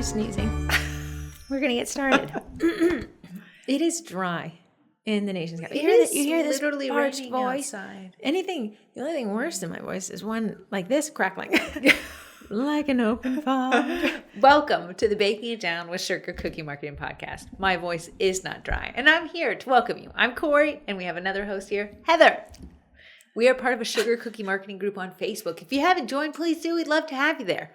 sneezing. We're going to get started. It is dry in the nation's capital. You hear this literally parched voice. Outside. The only thing worse than my voice is one like this crackling. Like an open faucet. Welcome to the Baking It Down with Sugar Cookie Marketing Podcast. My voice is not dry, and I'm here to welcome you. I'm Corey, and we have another host here, Heather. We are part of a Sugar Cookie Marketing group on Facebook. If you haven't joined, please do. We'd love to have you there.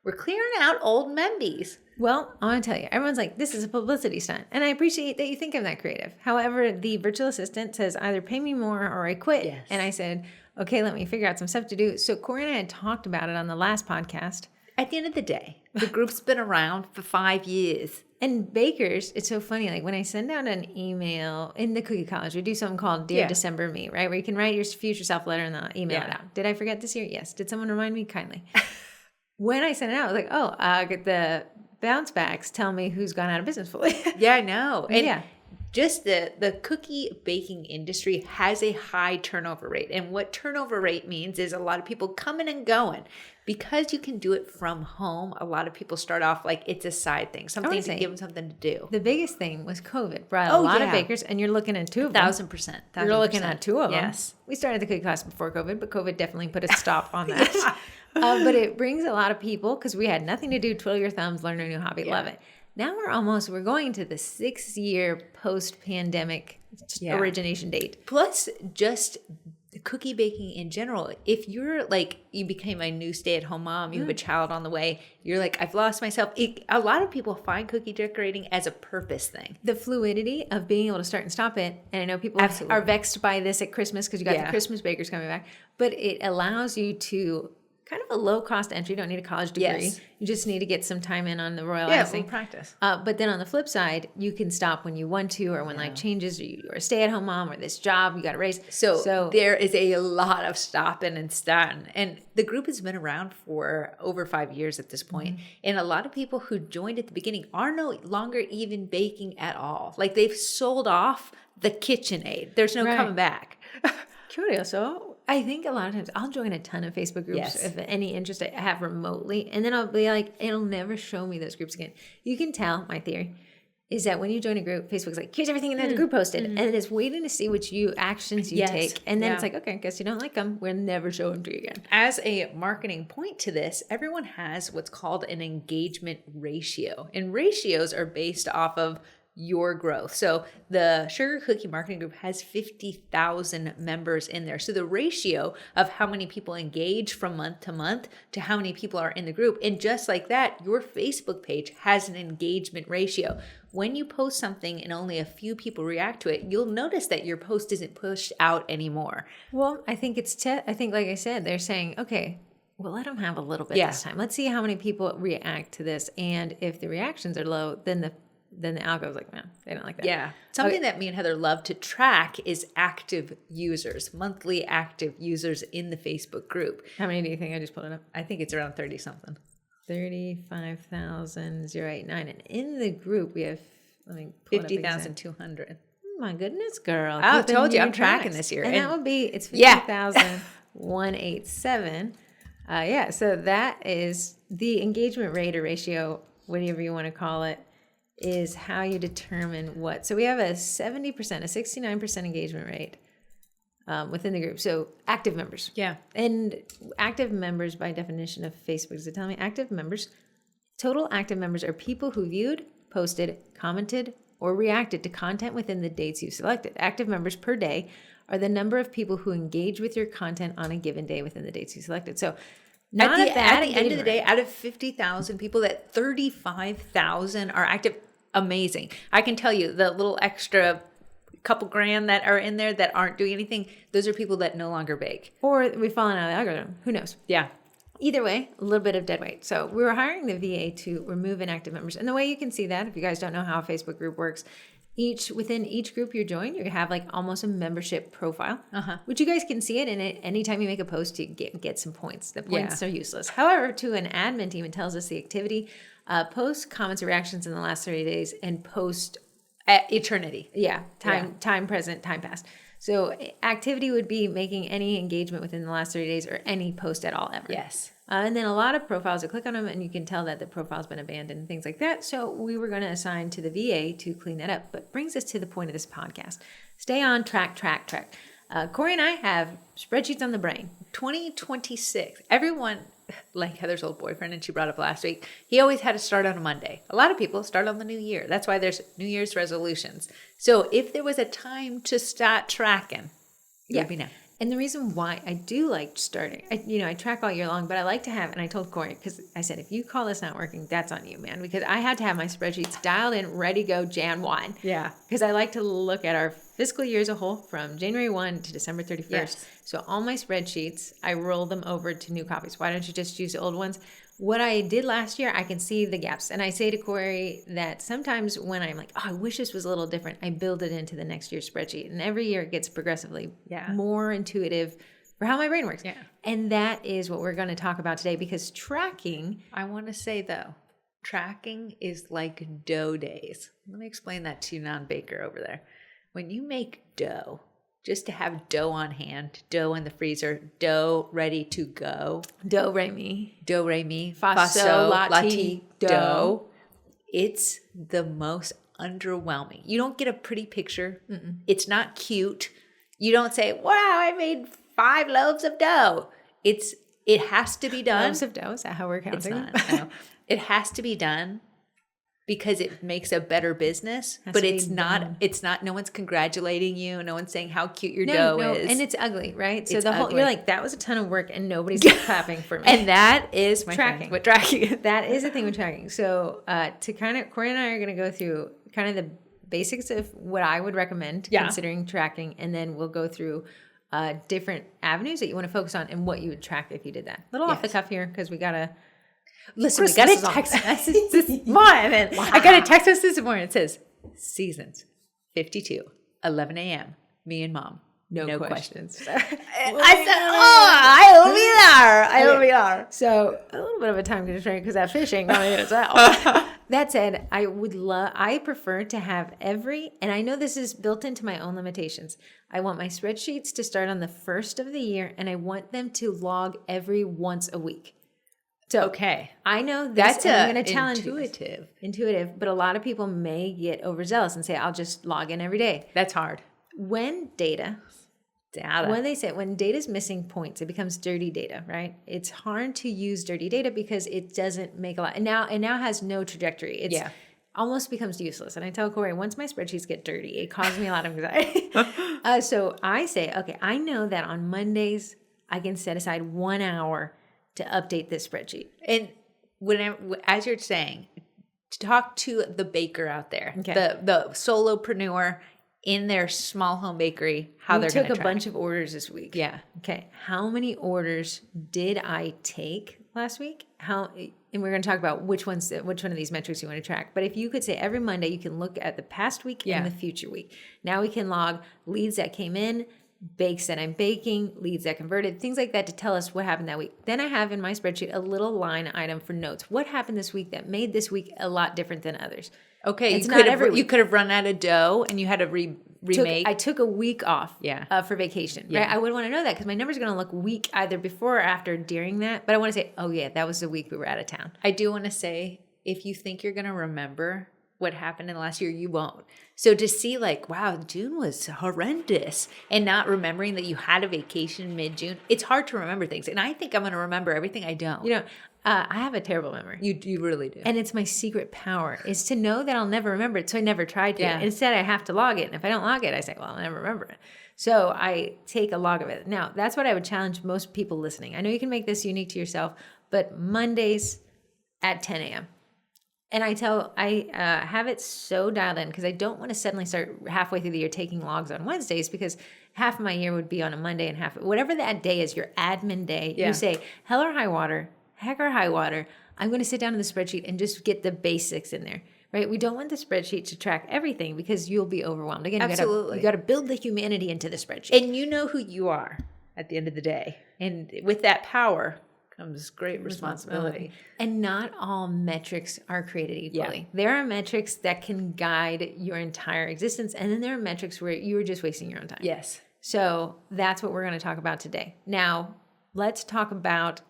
We're clearing out old membies. Well, I want to tell you, everyone's like, this is a publicity stunt. And I appreciate that you think I'm that creative. However, the virtual assistant says either pay me more or I quit. Yes. And I said, okay, let me figure out some stuff to do. So Corey and I had talked about it on the last podcast. At the end of the day, the group's been around for 5 years. And bakers, it's so funny. Like when I send out an email in the Cookie College, we do something called Dear December Me, right? Where you can write your future self letter and then email it out. Did I forget this year? Yes. Did someone remind me? Kindly. When I sent it out, I was like, get the bounce backs tell me who's gone out of business fully. Yeah, I know. And just the cookie baking industry has a high turnover rate. And what turnover rate means is a lot of people coming and going. Because you can do it from home, a lot of people start off like it's a side thing, something to give them something to do. The biggest thing was COVID. Brought a lot of bakers, and you're looking at two of them. 1,000%. You're looking at two of them. Yes. We started the cookie class before COVID, but COVID definitely put a stop on that. But it brings a lot of people because we had nothing to do, twiddle your thumbs, learn a new hobby, love it. Now we're going to the 6-year post-pandemic origination date. Plus just the cookie baking in general. If you're like, you became a new stay-at-home mom, you have a child on the way, you're like, I've lost myself. A lot of people find cookie decorating as a purpose thing. The fluidity of being able to start and stop it. And I know people are vexed by this at Christmas because you got the Christmas bakers coming back. But it allows you to kind of a low-cost entry. You don't need a college degree. Yes. You just need to get some time in on the royal icing. Yeah, practice. But then on the flip side, you can stop when you want to or when life changes or you're a stay-at-home mom or this job you got to raise. So there is a lot of stopping and starting. And the group has been around for over 5 years at this point. Mm-hmm. And a lot of people who joined at the beginning are no longer even baking at all. Like they've sold off the KitchenAid. There's no coming back. Curioso. I think a lot of times I'll join a ton of Facebook groups if any interest I have remotely. And then I'll be like, it'll never show me those groups again. You can tell, my theory, is that when you join a group, Facebook's like, here's everything in that group posted. And it is waiting to see which actions you take. And then it's like, okay, I guess you don't like them. We'll never show them to you again. As a marketing point to this, everyone has what's called an engagement ratio. And ratios are based off of your growth. So the Sugar Cookie Marketing Group has 50,000 members in there. So the ratio of how many people engage from month to month to how many people are in the group. And just like that, your Facebook page has an engagement ratio. When you post something and only a few people react to it, you'll notice that your post isn't pushed out anymore. Well, I think I think, like I said, they're saying, okay, we'll let them have a little bit this time. Let's see how many people react to this. And if the reactions are low, then the algo's like, man, they don't like that. Yeah. Something that me and Heather love to track is active users, monthly active users in the Facebook group. How many do you think? I just pulled it up. I think it's around 30 something. 35,089. And in the group, we have 50,200. Oh my goodness, girl. I told you I'm tracking this year. And that would be, it's 50,187. So that is the engagement rate or ratio, whatever you want to call it, is how you determine what. So we have a 70%, a 69% engagement rate within the group. So active members. Yeah. And active members, by definition of Facebook, does it tell me active members? Total active members are people who viewed, posted, commented, or reacted to content within the dates you selected. Active members per day are the number of people who engage with your content on a given day within the dates you selected. So at the end of the day, out of 50,000 people, that 35,000 are active. Amazing. I can tell you the little extra couple grand that are in there that aren't doing anything, those are people that no longer bake. Or we've fallen out of the algorithm. Who knows? Yeah. Either way, a little bit of dead weight. So we were hiring the VA to remove inactive members. And the way you can see that, if you guys don't know how a Facebook group works, within each group you join, you have like almost a membership profile, which you guys can see it in it. Anytime you make a post, you get some points. The points are useless. However, to an admin team, it tells us the activity, posts, comments, or reactions in the last 30 days, and post at eternity. Time present, time past. So activity would be making any engagement within the last 30 days or any post at all ever. Yes. And then a lot of profiles, you click on them and you can tell that the profile's been abandoned and things like that. So we were going to assign to the VA to clean that up. But brings us to the point of this podcast. Stay on track. Corey and I have spreadsheets on the brain. 2026. Everyone, like Heather's old boyfriend, and she brought up last week, he always had to start on a Monday. A lot of people start on the new year. That's why there's New Year's resolutions. So if there was a time to start tracking, it would be now. And the reason why I do like starting, I track all year long, but I like to have, and I told Corey, because I said, if you call this not working, that's on you, man. Because I had to have my spreadsheets dialed in, ready to go Jan 1. Yeah. Because I like to look at our fiscal year as a whole from January 1 to December 31st. Yes. So all my spreadsheets, I roll them over to new copies. Why don't you just use the old ones? What I did last year, I can see the gaps. And I say to Corey that sometimes when I'm like, oh, I wish this was a little different, I build it into the next year's spreadsheet. And every year it gets progressively more intuitive for how my brain works. Yeah. And that is what we're going to talk about today, because tracking. I want to say, though, tracking is like dough days. Let me explain that to you, non-baker over there. When you make dough, just to have dough on hand, dough in the freezer, dough ready to go. Do, re, mi. Do, re, mi. Fa, sol, la, ti, do. It's the most underwhelming. You don't get a pretty picture. Mm-mm. It's not cute. You don't say, wow, I made 5 loaves of dough. It has to be done. Loaves of dough? Is that how we're counting? It's not. No. It has to be done because it makes a better business, but it's not, no one's congratulating you. No one's saying how cute your dough is. And it's ugly, right? So it's the whole, ugly. you're like, that was a ton of work and nobody's clapping for me. And that is my tracking. What tracking. That is the thing with tracking. So to kind of, Corey and I are going to go through kind of the basics of what I would recommend considering tracking. And then we'll go through different avenues that you want to focus on and what you would track if you did that. A little off the cuff here because we got to. Listen, we got a text message this morning. Wow. I got a text message this morning. It says, Seasons, 52, 11 a.m., me and Mom. No questions. I said, I will be there. I will be there. So a little bit of a time constraint because that fishing coming in as well. That said, I prefer to have and I know this is built into my own limitations. I want my spreadsheets to start on the first of the year and I want them to log every once a week. So okay, I know that's I'm going to challenge intuitive, but a lot of people may get overzealous and say, I'll just log in every day. That's hard. When data, when they say, when data is missing points, it becomes dirty data, right? It's hard to use dirty data because it doesn't make a lot. And now has no trajectory. It's almost becomes useless. And I tell Corey, once my spreadsheets get dirty, it causes me a lot of anxiety. So I say, okay, I know that on Mondays, I can set aside 1 hour to update this spreadsheet. And as you're saying, talk to the baker out there, the solopreneur in their small home bakery, how they're going to took a bunch of orders this week. Yeah. Okay. How many orders did I take last week? And we're going to talk about which one of these metrics you want to track. But if you could say every Monday, you can look at the past week and the future week. Now we can log leads that came in, bakes that I'm baking, leads that converted, things like that to tell us what happened that week. Then I have in my spreadsheet a little line item for notes. What happened this week that made this week a lot different than others? Okay, you could have run out of dough and you had to remake. I took a week off for vacation. Yeah. Right? I would want to know that because my number's going to look weak either before or after during that. But I want to say, oh yeah, that was the week we were out of town. I do want to say, if you think you're going to remember what happened in the last year, you won't. So to see like, wow, June was horrendous and not remembering that you had a vacation mid-June, it's hard to remember things. And I think I'm going to remember everything I don't. I have a terrible memory. You really do. And it's my secret power is to know that I'll never remember it. So I never tried to. Yeah. Instead, I have to log it. And if I don't log it, I say, well, I'll never remember it. So I take a log of it. Now, that's what I would challenge most people listening. I know you can make this unique to yourself, but Mondays at 10 a.m. And I have it so dialed in because I don't want to suddenly start halfway through the year taking logs on Wednesdays because half of my year would be on a Monday and whatever that day is, your admin day. You say, hell or high water, heck or high water, I'm going to sit down in the spreadsheet and just get the basics in there, right? We don't want the spreadsheet to track everything because you'll be overwhelmed. Again, you got to build the humanity into the spreadsheet. And you know who you are at the end of the day. And with that power comes great responsibility. And not all metrics are created equally. Yeah. There are metrics that can guide your entire existence. And then there are metrics where you are just wasting your own time. Yes. So that's what we're going to talk about today. Now, let's talk about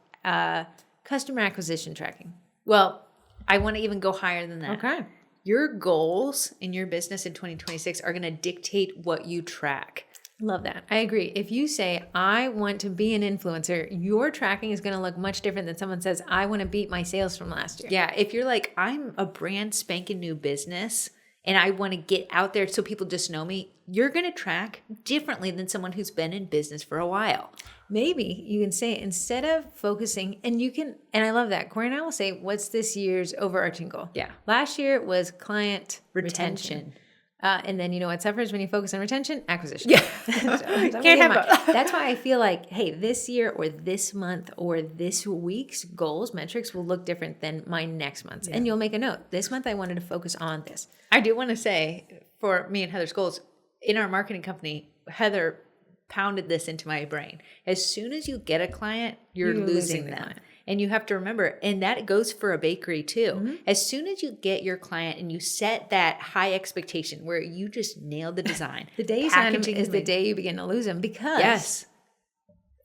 customer acquisition tracking. Well, I want to even go higher than that. Okay. Your goals in your business in 2026 are going to dictate what you track. Love that. I agree. If you say, I want to be an influencer, your tracking is going to look much different than someone says, I want to beat my sales from last year. Yeah. If you're like, I'm a brand spanking new business and I want to get out there so people just know me, you're going to track differently than someone who's been in business for a while. Maybe you can say, instead of focusing, and you can, and I love that. Corey and I will say, what's this year's overarching goal? Yeah. Last year it was client Retention. And then you know what suffers when you focus on retention? Acquisition. Yeah. Can't have both. That's why I feel like, hey, this year or this month or this week's goals, metrics will look different than my next month's. Yeah. And you'll make a note. This month I wanted to focus on this. I do want to say, for me and Heather's goals, in our marketing company, Heather pounded this into my brain. As soon as you get a client, you're losing them. Client. And you have to remember, and that goes for a bakery too. Mm-hmm. As soon as you get your client and you set that high expectation where you just nail the design. The day you sign them is the day you begin to lose them, because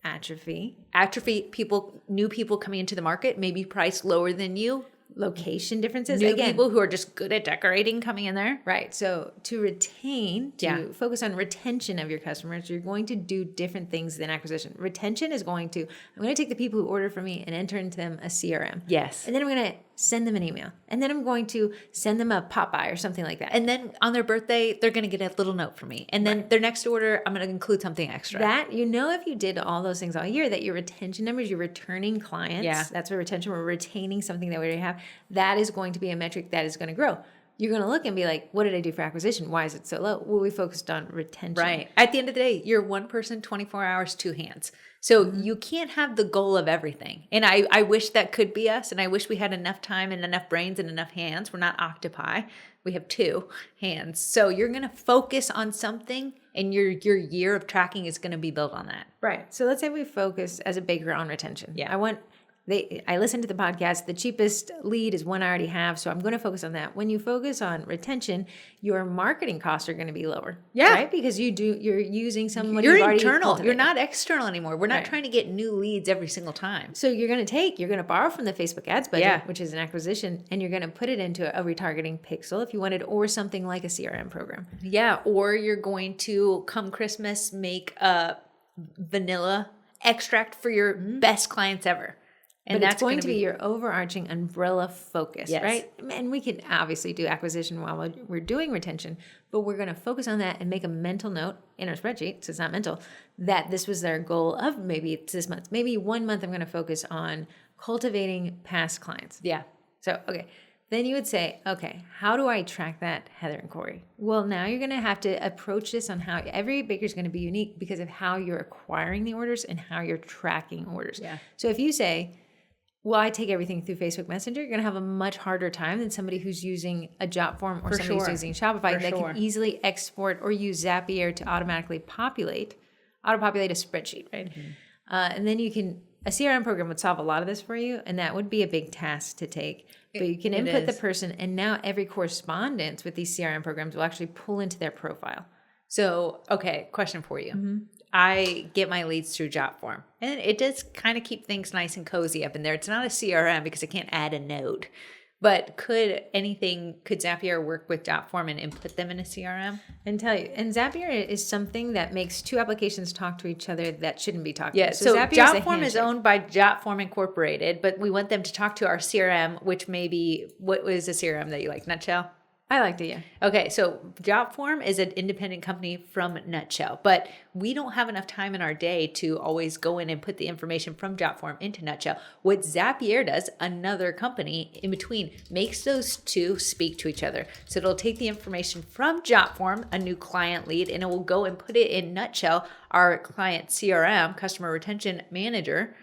atrophy, new people coming into the market, maybe priced lower than you. Location differences. New people who are just good at decorating coming in there. Right. So to retain, focus on retention of your customers, you're going to do different things than acquisition. Retention is I'm going to take the people who order from me and enter into them a CRM. Yes. And then I'm going to send them an email. And then I'm going to send them a pop-by or something like that. And then on their birthday, they're going to get a little note from me. And then their next order, I'm going to include something extra. That, if you did all those things all year, that your retention numbers, your returning clients, that's what retention, we're retaining something that we already have. That is going to be a metric that is going to grow. You're going to look and be like, what did I do for acquisition? Why is it so low? Well, we focused on retention. Right. At the end of the day, you're one person, 24 hours, two hands. So you can't have the goal of everything. And I wish that could be us. And I wish we had enough time and enough brains and enough hands. We're not octopi. We have two hands. So you're going to focus on something, and your year of tracking is going to be built on that. Right. So let's say we focus as a baker on retention. Yeah. I listened to the podcast. The cheapest lead is one I already have, so I'm going to focus on that. When you focus on retention, your marketing costs are going to be lower. Yeah, right, because you're using someone. You're internal. You're not external anymore. We're not trying to get new leads every single time. So you're going to borrow from the Facebook ads budget, which is an acquisition, and you're going to put it into a retargeting pixel if you wanted, or something like a CRM program. Yeah, or you're going to come Christmas make a vanilla extract for your best clients ever. And that's going to be your overarching umbrella focus, right? And we can obviously do acquisition while we're doing retention, but we're going to focus on that and make a mental note in our spreadsheet, so it's not mental, that this was their goal of maybe it's this month. Maybe 1 month I'm going to focus on cultivating past clients. Yeah. So, okay. Then you would say, okay, how do I track that, Heather and Corey? Well, now you're going to have to approach this on how every baker is going to be unique because of how you're acquiring the orders and how you're tracking orders. Yeah. So if you say, well, I take everything through Facebook Messenger, you're going to have a much harder time than somebody who's using a job form or somebody who's using Shopify that can easily export or use Zapier to auto-populate a spreadsheet, right? Mm-hmm. And then a CRM program would solve a lot of this for you, and that would be a big task to take. But you can input the person, and now every correspondence with these CRM programs will actually pull into their profile. So, okay, question for you. Mm-hmm. I get my leads through Jotform, and it does kind of keep things nice and cozy up in there. It's not a CRM because I can't add a node, but could Zapier work with Jotform and input them in a CRM? And Zapier is something that makes two applications talk to each other that shouldn't be talking. Yeah, so Jotform is owned by Jotform Incorporated, but we want them to talk to our CRM, which what was a CRM that you like? Nutshell? I liked it, yeah. Okay, so Jotform is an independent company from Nutshell, but we don't have enough time in our day to always go in and put the information from Jotform into Nutshell. What Zapier does, another company in between, makes those two speak to each other. So it'll take the information from Jotform, a new client lead, and it will go and put it in Nutshell, our client CRM, Customer Retention Manager,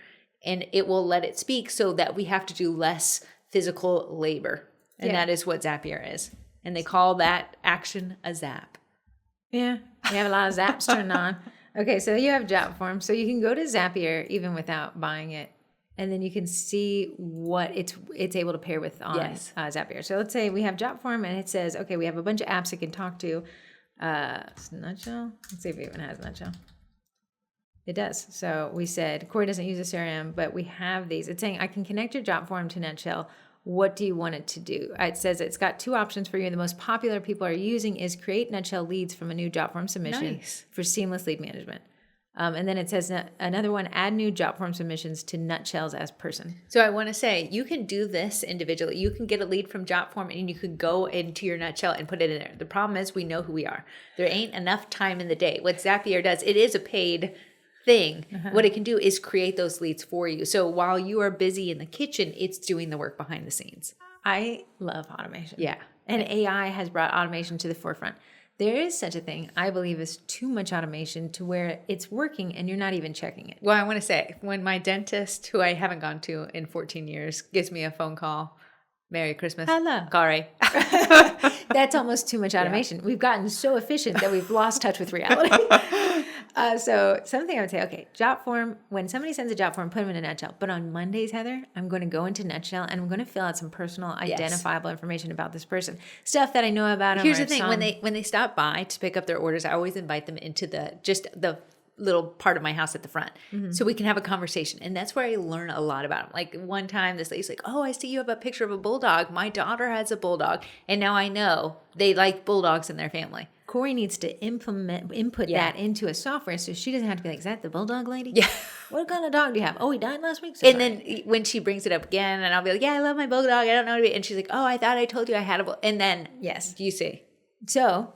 and it will let it speak so that we have to do less physical labor. And that is what Zapier is. And they call that action a zap. Yeah, you have a lot of zaps turned on. Okay, so you have Jotform. So you can go to Zapier even without buying it. And then you can see what it's able to pair with on Zapier. So let's say we have Jotform and it says, okay, we have a bunch of apps it can talk to. Nutshell. Let's see if it even has Nutshell. It does. So we said Corey doesn't use a CRM, but we have these. It's saying I can connect your job form to Nutshell. What do you want it to do? It says it's got 2 options for you. The most popular people are using is create Nutshell leads from a new job form submission for seamless lead management. And then it says another one, add new job form submissions to Nutshells as person. So I want to say you can do this individually. You can get a lead from job form and you could go into your Nutshell and put it in there. The problem is we know who we are. There ain't enough time in the day. What Zapier does, it is a paid thing. What it can do is create those leads for you. So while you are busy in the kitchen, it's doing the work behind the scenes. I love automation. Yeah. And AI has brought automation to the forefront. There is such a thing, I believe, as too much automation to where it's working and you're not even checking it. Well, I want to say, when my dentist, who I haven't gone to in 14 years, gives me a phone call, Merry Christmas. Hello. Corey. That's almost too much automation. Yeah. We've gotten so efficient that we've lost touch with reality. So something I would say, okay, job form, when somebody sends a job form, put them in a Nutshell. But on Mondays, Heather, I'm going to go into Nutshell and I'm going to fill out some personal identifiable information about this person. Stuff that I know about them. Here's the thing, when they stop by to pick up their orders, I always invite them into the little part of my house at the front so we can have a conversation. And that's where I learn a lot about them. Like one time this lady's like, oh, I see you have a picture of a bulldog. My daughter has a bulldog. And now I know they like bulldogs in their family. Corey needs to input that into a software so she doesn't have to be like, is that the bulldog lady? Yeah. What kind of dog do you have? Oh, he died last week? And then when she brings it up again, and I'll be like, yeah, I love my bulldog. I don't know what to be. And she's like, oh, I thought I told you I had a bulldog. And then, yes, you see. So,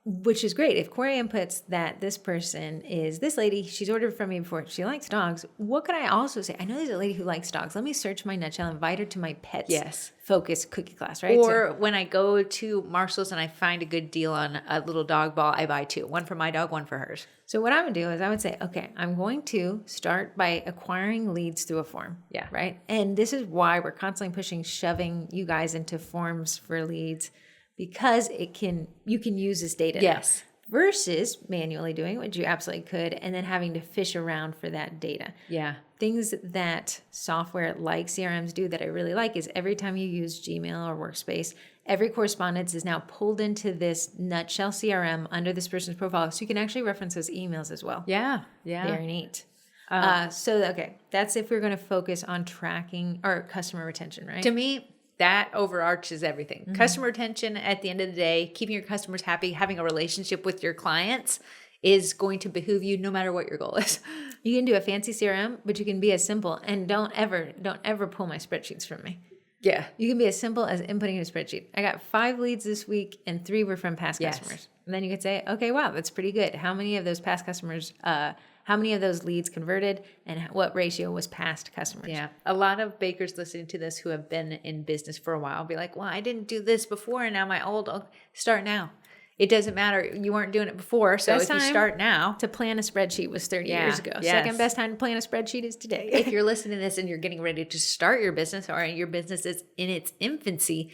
which is great. If Corey inputs that this person is this lady, she's ordered from me before, she likes dogs, what could I also say? I know there's a lady who likes dogs. Let me search my Nutshell, invite her to my pets focus cookie class, right? Or when I go to Marshall's and I find a good deal on a little dog ball, I buy 2. One for my dog, one for hers. So what I would do is I would say, okay, I'm going to start by acquiring leads through a form. Yeah. Right? And this is why we're constantly shoving you guys into forms for leads, because you can use this data now, versus manually doing, which you absolutely could, and then having to fish around for that data. Yeah. Things that software like CRMs do that I really like is every time you use Gmail or Workspace, every correspondence is now pulled into this Nutshell CRM under this person's profile, so you can actually reference those emails as well. Yeah. Yeah. Very neat. Okay, that's if we're going to focus on tracking or customer retention, right? To me, that overarches everything. Mm-hmm. Customer retention, at the end of the day, keeping your customers happy, having a relationship with your clients is going to behoove you no matter what your goal is. You can do a fancy CRM, but you can be as simple, and don't ever pull my spreadsheets from me. Yeah. You can be as simple as inputting a spreadsheet. I got 5 leads this week and 3 were from past customers. And then you could say, okay, wow, that's pretty good. How many of those past customers, how many of those leads converted, and what ratio was past customers? Yeah. A lot of bakers listening to this who have been in business for a while be like, well, I didn't do this before, and now start now. It doesn't matter. You weren't doing it before, so if you start now. To plan a spreadsheet was 30 years ago. Yes. Second best time to plan a spreadsheet is today. If you're listening to this and you're getting ready to start your business, or your business is in its infancy,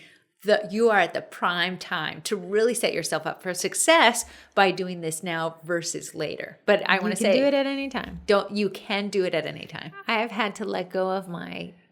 you are at the prime time to really set yourself up for success by doing this now versus later. But I want to say, you can do it at any time. You can do it at any time. I have had to let go of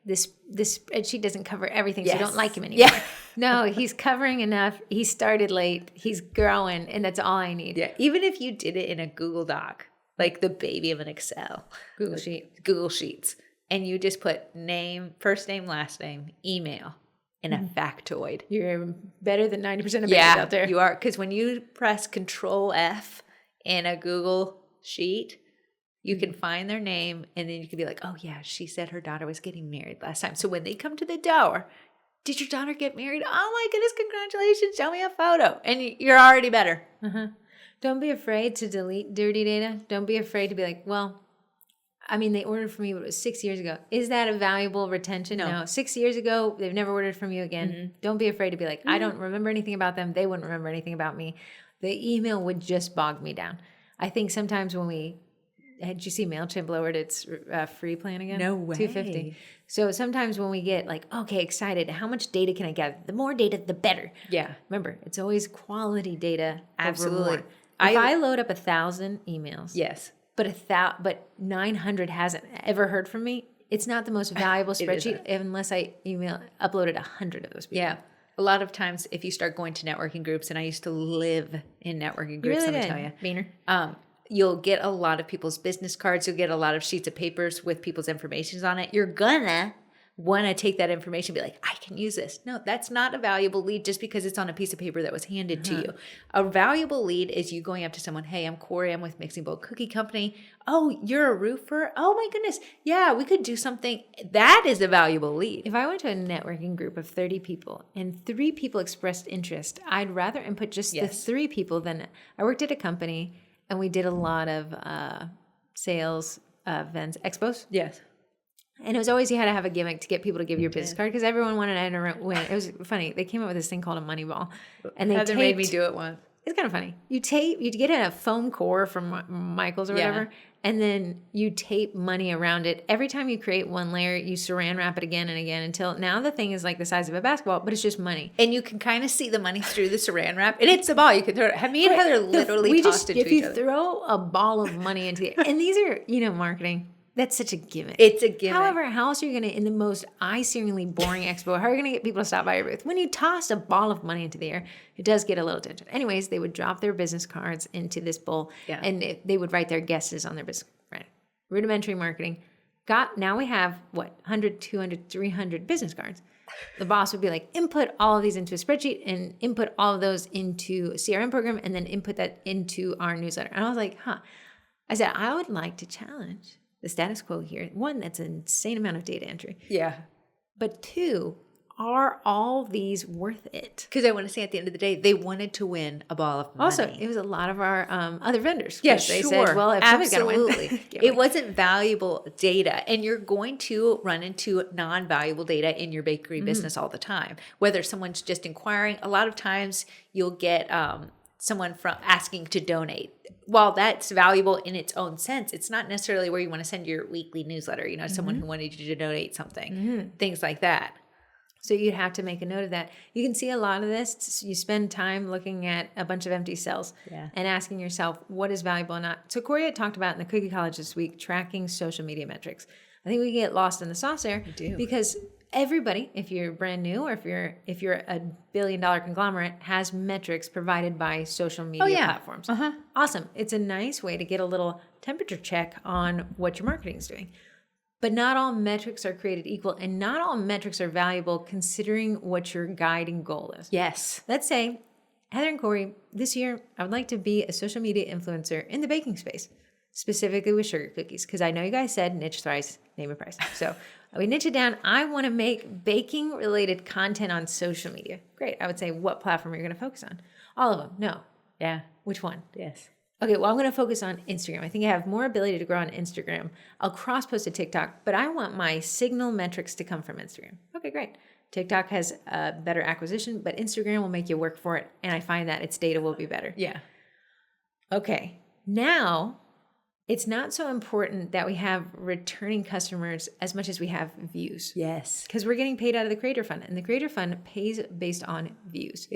this spreadsheet doesn't cover everything, so I don't like him anymore. Yeah. No, he's covering enough. He started late. He's growing, and that's all I need. Yeah. Even if you did it in a Google Doc, like the baby of an Excel. Google Sheets. And you just put name, first name, last name, email, and a factoid. You're better than 90% of bakers out there. You are. Because when you press Control F in a Google Sheet, you can find their name, and then you can be like, oh, yeah, she said her daughter was getting married last time. So when they come to the door, did your daughter get married? Oh, my goodness, congratulations. Show me a photo. And you're already better. Uh-huh. Don't be afraid to delete dirty data. Don't be afraid to be like, well, I mean, they ordered from me, but it was 6 years ago. Is that a valuable retention? No. 6 years ago, they've never ordered from you again. Mm-hmm. Don't be afraid to be like, I don't remember anything about them. They wouldn't remember anything about me. The email would just bog me down. I think sometimes did you see MailChimp lowered its free plan again? No way. $250. So sometimes when we get like, okay, excited, how much data can I get? The more data, the better. Yeah. Remember, it's always quality data. Absolutely. If I load up 1,000 emails. Yes. But 900 hasn't ever heard from me, it's not the most valuable spreadsheet unless I uploaded 100 of those people. Yeah. A lot of times if you start going to networking groups, and I used to live in networking groups, let me tell you. Beaner. you'll get a lot of people's business cards. You'll get a lot of sheets of papers with people's information on it. You're gonna want to take that information and be like, I can use this. No, that's not a valuable lead just because it's on a piece of paper that was handed to you. A valuable lead is you going up to someone, hey, I'm Corey. I'm with Mixing Bowl Cookie Company. Oh, you're a roofer? Oh my goodness. Yeah, we could do something. That is a valuable lead. If I went to a networking group of 30 people and 3 people expressed interest, I'd rather input just the 3 people than I worked at a company and we did a lot of sales events, expos. Yes. And it was always you had to have a gimmick to get people to give you your business card because everyone wanted to enter win. It was funny. They came up with this thing called a money ball, and they Heather made me do it once. It's kind of funny. You'd get a foam core from Michael's or whatever, and then you tape money around it. Every time you create one layer, you saran wrap it again and again until now the thing is like the size of a basketball, but it's just money. And you can kind of see the money through the saran wrap, and it's a ball. You can throw it. Me and Heather literally tossed it to each other. If you throw a ball of money into the air, and these are marketing. That's such a gimmick. It's a gimmick. However, how else are you going to, in the most eye-searingly boring expo, how are you going to get people to stop by your booth? When you toss a ball of money into the air, it does get a little attention. Anyways, they would drop their business cards into this bowl, and they would write their guesses on their business. Right. Rudimentary marketing. Now we have, 100, 200, 300 business cards. The boss would be like, input all of these into a spreadsheet and input all of those into a CRM program and then input that into our newsletter. And I was like, I said, I would like to challenge the status quo here. 1, that's an insane amount of data entry. Yeah. But 2, are all these worth it? Because I want to say at the end of the day, they wanted to win a ball of money. Also, it was a lot of our other vendors. Yes, they sure. said, well, if somebody's got to win. It wasn't valuable data. And you're going to run into non-valuable data in your bakery business all the time. Whether someone's just inquiring, a lot of times you'll get someone from asking to donate. While that's valuable in its own sense, it's not necessarily where you want to send your weekly newsletter, someone who wanted you to donate something, things like that. So you'd have to make a note of that. You can see a lot of this. You spend time looking at a bunch of empty cells and asking yourself, what is valuable or not? So Corey had talked about in the Cookie College this week, tracking social media metrics. I think we get lost in the sauce there because everybody, if you're brand new or if you're a billion-dollar conglomerate, has metrics provided by social media platforms. Awesome. It's a nice way to get a little temperature check on what your marketing is doing. But not all metrics are created equal, and not all metrics are valuable considering what your guiding goal is. Yes. Let's say, Heather and Corey, this year, I would like to be a social media influencer in the baking space, specifically with sugar cookies, because I know you guys said niche thrice, name a price. So we niche it down. I want to make baking-related content on social media. Great. I would say, what platform are you going to focus on? All of them. No. Yeah. Which one? Yes. Okay, well, I'm going to focus on Instagram. I think I have more ability to grow on Instagram. I'll cross-post to TikTok, but I want my signal metrics to come from Instagram. Okay, great. TikTok has a better acquisition, but Instagram will make you work for it, and I find that its data will be better. Yeah. Okay, now it's not so important that we have returning customers as much as we have views. Yes. Because we're getting paid out of the Creator Fund, and the Creator Fund pays based on views.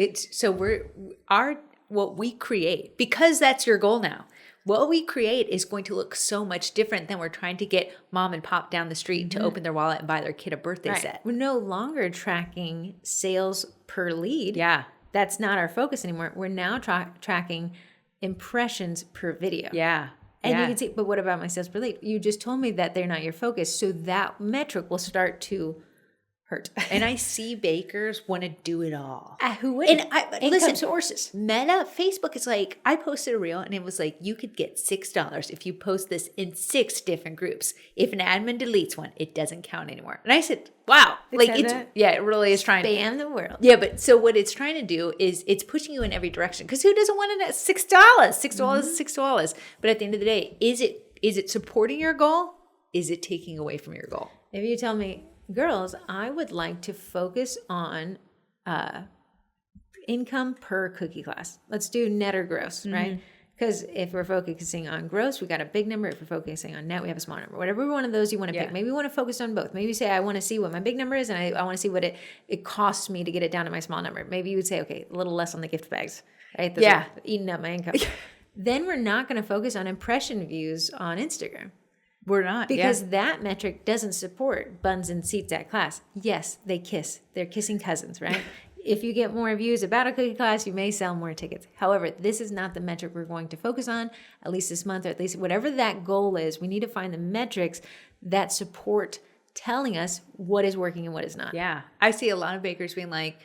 What we create, because that's your goal now, what we create is going to look so much different than we're trying to get mom and pop down the street to open their wallet and buy their kid a birthday set. We're no longer tracking sales per lead. Yeah. That's not our focus anymore. We're now tracking impressions per video. Yeah. And you can see, but what about my sales per lead? You just told me that they're not your focus. So that metric will start to hurt. And I see bakers want to do it all. Who would? Listen, sources. Meta, Facebook is like, I posted a reel and it was like, you could get $6 if you post this in 6 different groups. If an admin deletes one, it doesn't count anymore. And I said, wow. It really is trying to span the world. Yeah, but so what it's trying to do is it's pushing you in every direction. Because who doesn't want it at $6? $6 is $6. But at the end of the day, is it supporting your goal? Is it taking away from your goal? If you tell me, girls, I would like to focus on income per cookie class. Let's do net or gross, right? Because if we're focusing on gross, we got a big number. If we're focusing on net, we have a small number. Whatever one of those you want to pick. Maybe you want to focus on both. Maybe you say, I want to see what my big number is, and I want to see what it costs me to get it down to my small number. Maybe you would say, okay, a little less on the gift bags, right? Those are eating up my income. Then we're not going to focus on impression views on Instagram. We're not. Because that metric doesn't support buns and seats at class. Yes, they kiss. They're kissing cousins, right? if you get more views about a cookie class, you may sell more tickets. However, this is not the metric we're going to focus on, at least this month, or at least whatever that goal is. We need to find the metrics that support telling us what is working and what is not. Yeah. I see a lot of bakers being like,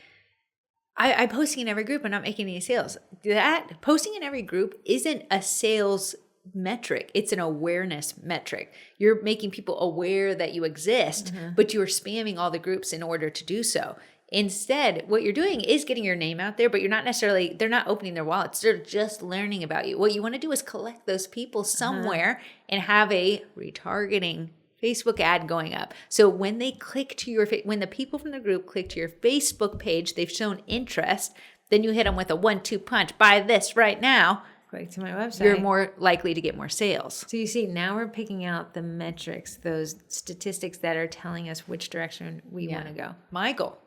I'm posting in every group and not making any sales. That posting in every group isn't a sales metric. It's an awareness metric. You're making people aware that you exist, but you're spamming all the groups in order to do so. Instead, what you're doing is getting your name out there, but you're not necessarily, they're not opening their wallets. They're just learning about you. What you want to do is collect those people somewhere and have a retargeting Facebook ad going up. So when they click to when the people from the group click to your Facebook page, they've shown interest, then you hit them with a 1-2 punch. Buy this right now. Click to my website. You're more likely to get more sales. So you see, now we're picking out the metrics, those statistics that are telling us which direction we want to go. My goal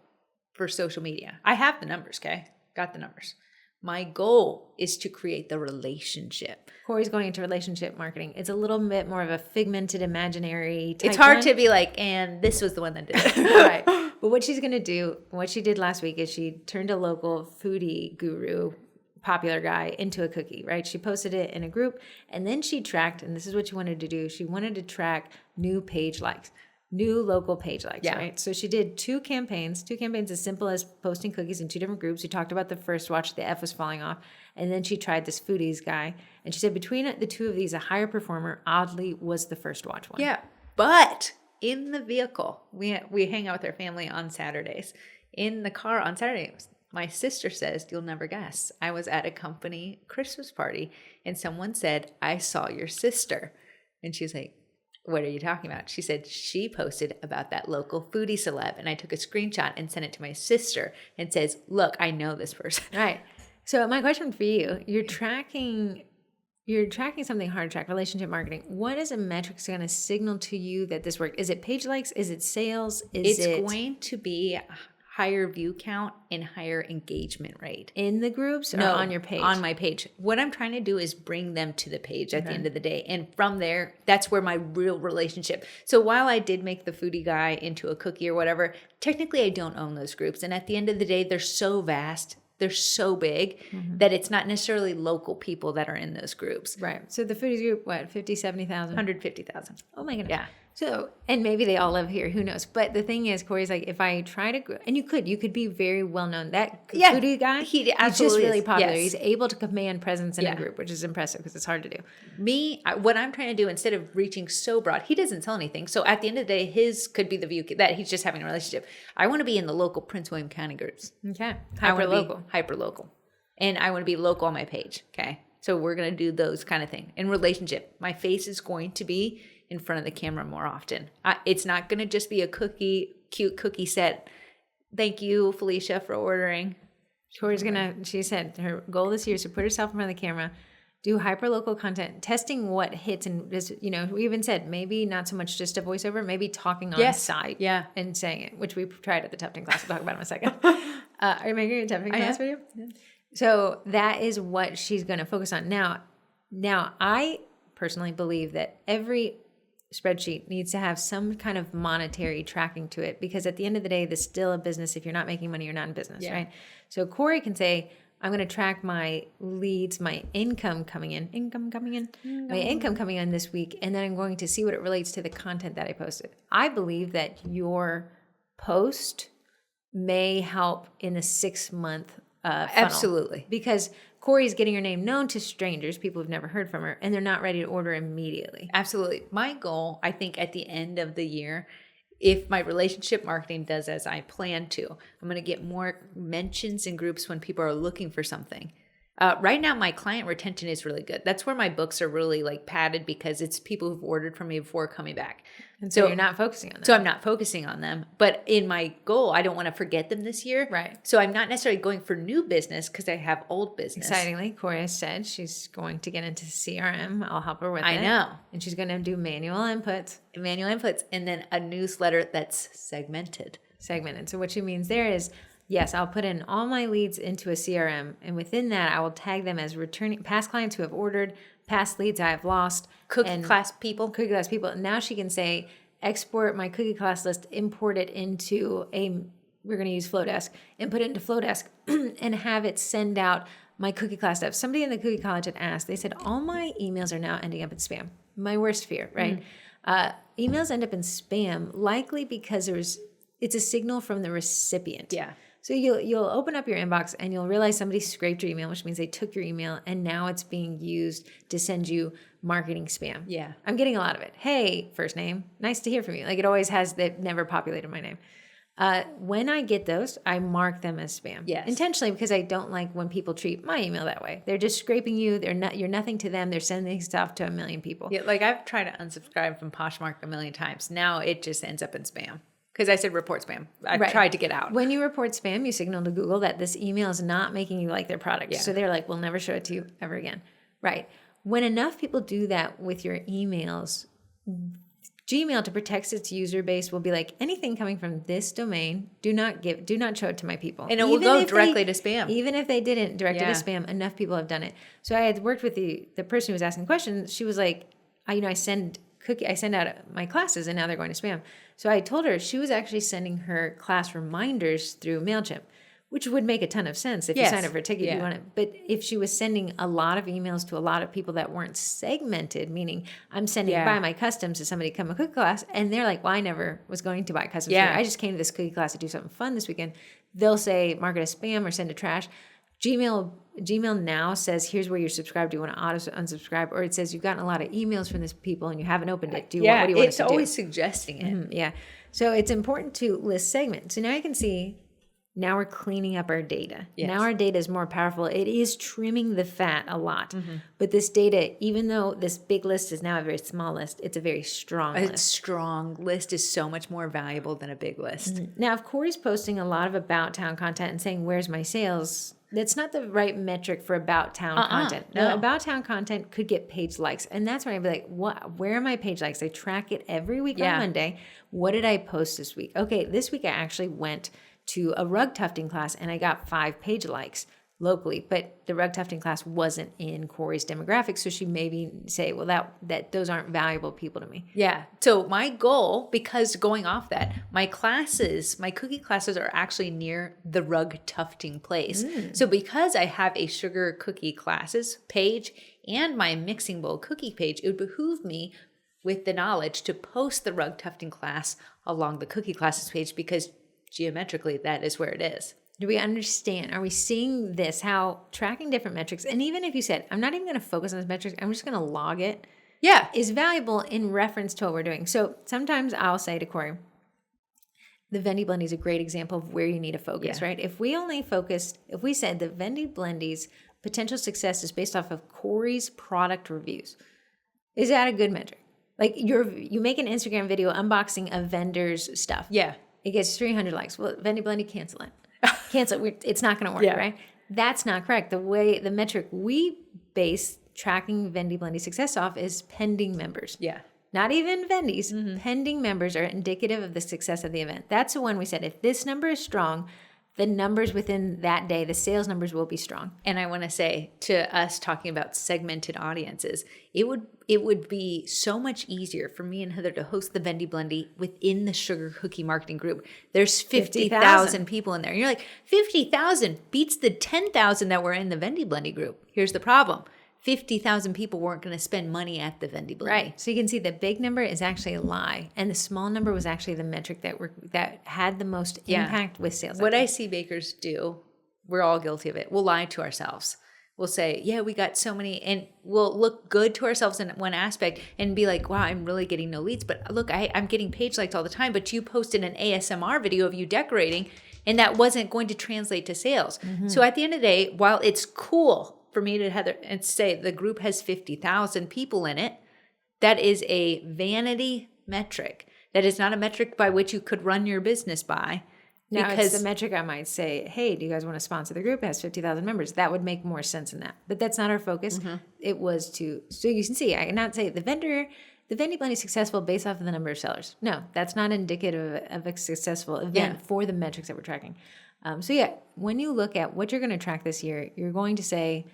for social media, I have the numbers, okay? Got the numbers. My goal is to create the relationship. Corey's going into relationship marketing. It's a little bit more of a figmented imaginary type It's hard one. to be like, and this was the one that did it. Right. But what she's going to do, what she did last week is she turned a local foodie guru, popular guy, into a cookie, right? She posted it in a group, and then she tracked, and this is what she wanted to do. She wanted to track new page likes. New local page likes, right? So she did two campaigns as simple as posting cookies in two different groups. We talked about the first watch, the F was falling off. And then she tried this foodies guy. And she said between the two of these, a higher performer, oddly, was the first watch one. Yeah. But in the vehicle, we hang out with our family on Saturdays. In the car on Saturdays, my sister says, you'll never guess, I was at a company Christmas party and someone said, I saw your sister. And she's like, what are you talking about? She said she posted about that local foodie celeb, and I took a screenshot and sent it to my sister and says, look, I know this person. Right. So my question for you, you're tracking something hard to track, relationship marketing. What is a metric that's going to signal to you that this worked? Is it page likes? Is it sales? It's going to be higher view count and higher engagement rate. In the groups or on your page? On my page. What I'm trying to do is bring them to the page at the end of the day. And from there, that's where my real relationship. So while I did make the foodie guy into a cookie or whatever, technically I don't own those groups. And at the end of the day, they're so vast. They're so big that it's not necessarily local people that are in those groups. Right. So the foodies group, what, 50, 70,000? 150,000. Oh my goodness. Yeah. So, and maybe they all live here, who knows? But the thing is, Corey's like, if I try to, and you could be very well known. That foodie guy, he's just really popular. Yes. He's able to command presence in a group, which is impressive because it's hard to do. What I'm trying to do, instead of reaching so broad, he doesn't sell anything. So at the end of the day, his could be the view that he's just having a relationship. I want to be in the local Prince William County groups. Okay. Hyper local. And I want to be local on my page. Okay. So we're going to do those kind of thing. In relationship, my face is going to be in front of the camera more often. It's not going to just be a cute cookie set. Thank you, Felicia, for ordering. Corey's she said her goal this year is to put herself in front of the camera, do hyper-local content, testing what hits, and just, we even said maybe not so much just a voiceover, maybe talking on site and saying it, which we tried at the Tufting class. We'll talk about it in a second. Are you making a Tufting class video? Yeah. So that is what she's going to focus on. Now, I personally believe that every spreadsheet needs to have some kind of monetary tracking to it, because at the end of the day, this is still a business. If you're not making money, you're not in business, right? So Corey can say, I'm going to track my leads, my income coming in this week, and then I'm going to see what it relates to the content that I posted. I believe that your post may help in a 6-month funnel. Absolutely. Because Corey's getting her name known to strangers, people who've never heard from her, and they're not ready to order immediately. Absolutely. My goal, I think at the end of the year, if my relationship marketing does as I plan to, I'm going to get more mentions in groups when people are looking for something. Right now, my client retention is really good. That's where my books are really padded, because it's people who've ordered from me before coming back. And so you're not focusing on them. So I'm not focusing on them. But in my goal, I don't want to forget them this year. Right. So I'm not necessarily going for new business because I have old business. Excitingly, Corey has said she's going to get into CRM. I'll help her with it. I know. And she's going to do manual inputs. And then a newsletter that's segmented. So what she means there is, yes, I'll put in all my leads into a CRM, and within that, I will tag them as returning past clients who have ordered, past leads I have lost, Cookie class people. And now she can say, export my cookie class list, import it into we're going to use Flowdesk and put it into Flowdesk and have it send out my cookie class stuff. Somebody in the cookie college had asked, they said, all my emails are now ending up in spam. My worst fear, right? Emails end up in spam, likely because it's a signal from the recipient. Yeah. So you'll open up your inbox and you'll realize somebody scraped your email, which means they took your email and now it's being used to send you marketing spam. Yeah. I'm getting a lot of it. Hey, first name, nice to hear from you. Like it always has, they've never populated my name. When I get those, I mark them as spam. Yes. Intentionally, because I don't like when people treat my email that way. They're just scraping you. You're nothing to them. They're sending stuff to a million people. Yeah, like I've tried to unsubscribe from Poshmark a million times. Now it just ends up in spam. Because I said report spam. I've tried to get out. When you report spam, you signal to Google that this email is not making you like their product. Yeah. So they're like, we'll never show it to you ever again. Right. When enough people do that with your emails, Gmail, to protect its user base, will be like, anything coming from this domain, do not show it to my people. And it will go directly to spam. Even if they didn't direct it to spam, enough people have done it. So I had worked with the person who was asking questions. She was like, I send out my classes and now they're going to spam. So I told her she was actually sending her class reminders through MailChimp, which would make a ton of sense if you sign up for a ticket. You want it. But if she was sending a lot of emails to a lot of people that weren't segmented, meaning I'm sending buy my customs to somebody come a cookie class, and they're like, well, I never was going to buy customs. Yeah. I just came to this cookie class to do something fun this weekend. They'll say mark it as spam or send to trash. Gmail now says, here's where you're subscribed. Do you want to auto unsubscribe? Or it says, you've gotten a lot of emails from these people and you haven't opened it. What do you want us to do? It's always suggesting it. Mm-hmm, yeah. So it's important to list segments. So now you can see, now we're cleaning up our data. Yes. Now our data is more powerful. It is trimming the fat a lot. Mm-hmm. But this data, even though this big list is now a very small list, it's a very strong list. A strong list is so much more valuable than a big list. Mm-hmm. Now, if Corey's posting a lot of about town content and saying, where's my sales? That's not the right metric for about town content. No, about town content could get page likes. And that's when I'd be like, where are my page likes? I track it every week on Monday. What did I post this week? Okay, this week I actually went to a rug tufting class and I got 5 page likes locally, but the rug tufting class wasn't in Corey's demographic. So she maybe say, well, that those aren't valuable people to me. Yeah. So my goal, because going off that, my cookie classes are actually near the rug tufting place. So because I have a sugar cookie classes page and my mixing bowl cookie page, it would behoove me with the knowledge to post the rug tufting class along the cookie classes page, because geometrically that is where it is. Do we understand? Are we seeing this? How tracking different metrics, and even if you said, I'm not even going to focus on this metrics, I'm just going to log it, is valuable in reference to what we're doing. So sometimes I'll say to Corey, the Vendy Blendy is a great example of where you need to focus, right? If we said the Vendy Blendy's potential success is based off of Corey's product reviews, is that a good metric? Like you make an Instagram video unboxing a vendor's stuff. Yeah. It gets 300 likes. Well, Vendy Blendy, cancel it. Cancel it. It's not going to work, right? That's not correct. The metric we base tracking Vendy Blendy success off is pending members. Yeah. Not even Vendy's. Mm-hmm. Pending members are indicative of the success of the event. That's the one we said, if this number is strong, the numbers within that day, the sales numbers will be strong. And I want to say, to us talking about segmented audiences, it would be so much easier for me and Heather to host the Vendy Blendy within the sugar cookie marketing group. There's 50,000 people in there. And you're like, 50,000 beats the 10,000 that were in the Vendy Blendy group. Here's the problem. 50,000 people weren't going to spend money at the Vendy Blendy. Right. So you can see the big number is actually a lie. And the small number was actually the metric that had the most impact with sales. What I see bakers do, we're all guilty of it. We'll lie to ourselves. We'll say, yeah, we got so many, and we'll look good to ourselves in one aspect and be like, wow, I'm really getting no leads. But look, I'm getting page likes all the time, but you posted an ASMR video of you decorating, and that wasn't going to translate to sales. Mm-hmm. So at the end of the day, while it's cool for me to Heather and say the group has 50,000 people in it, that is a vanity metric. That is not a metric by which you could run your business by. Now, it's the metric I might say, hey, do you guys want to sponsor the group? It has 50,000 members. That would make more sense than that. But that's not our focus. Mm-hmm. It was so you can see, I cannot say the Vendy Blendy is successful based off of the number of sellers. No, that's not indicative of a successful event for the metrics that we're tracking. When you look at what you're going to track this year, you're going to say,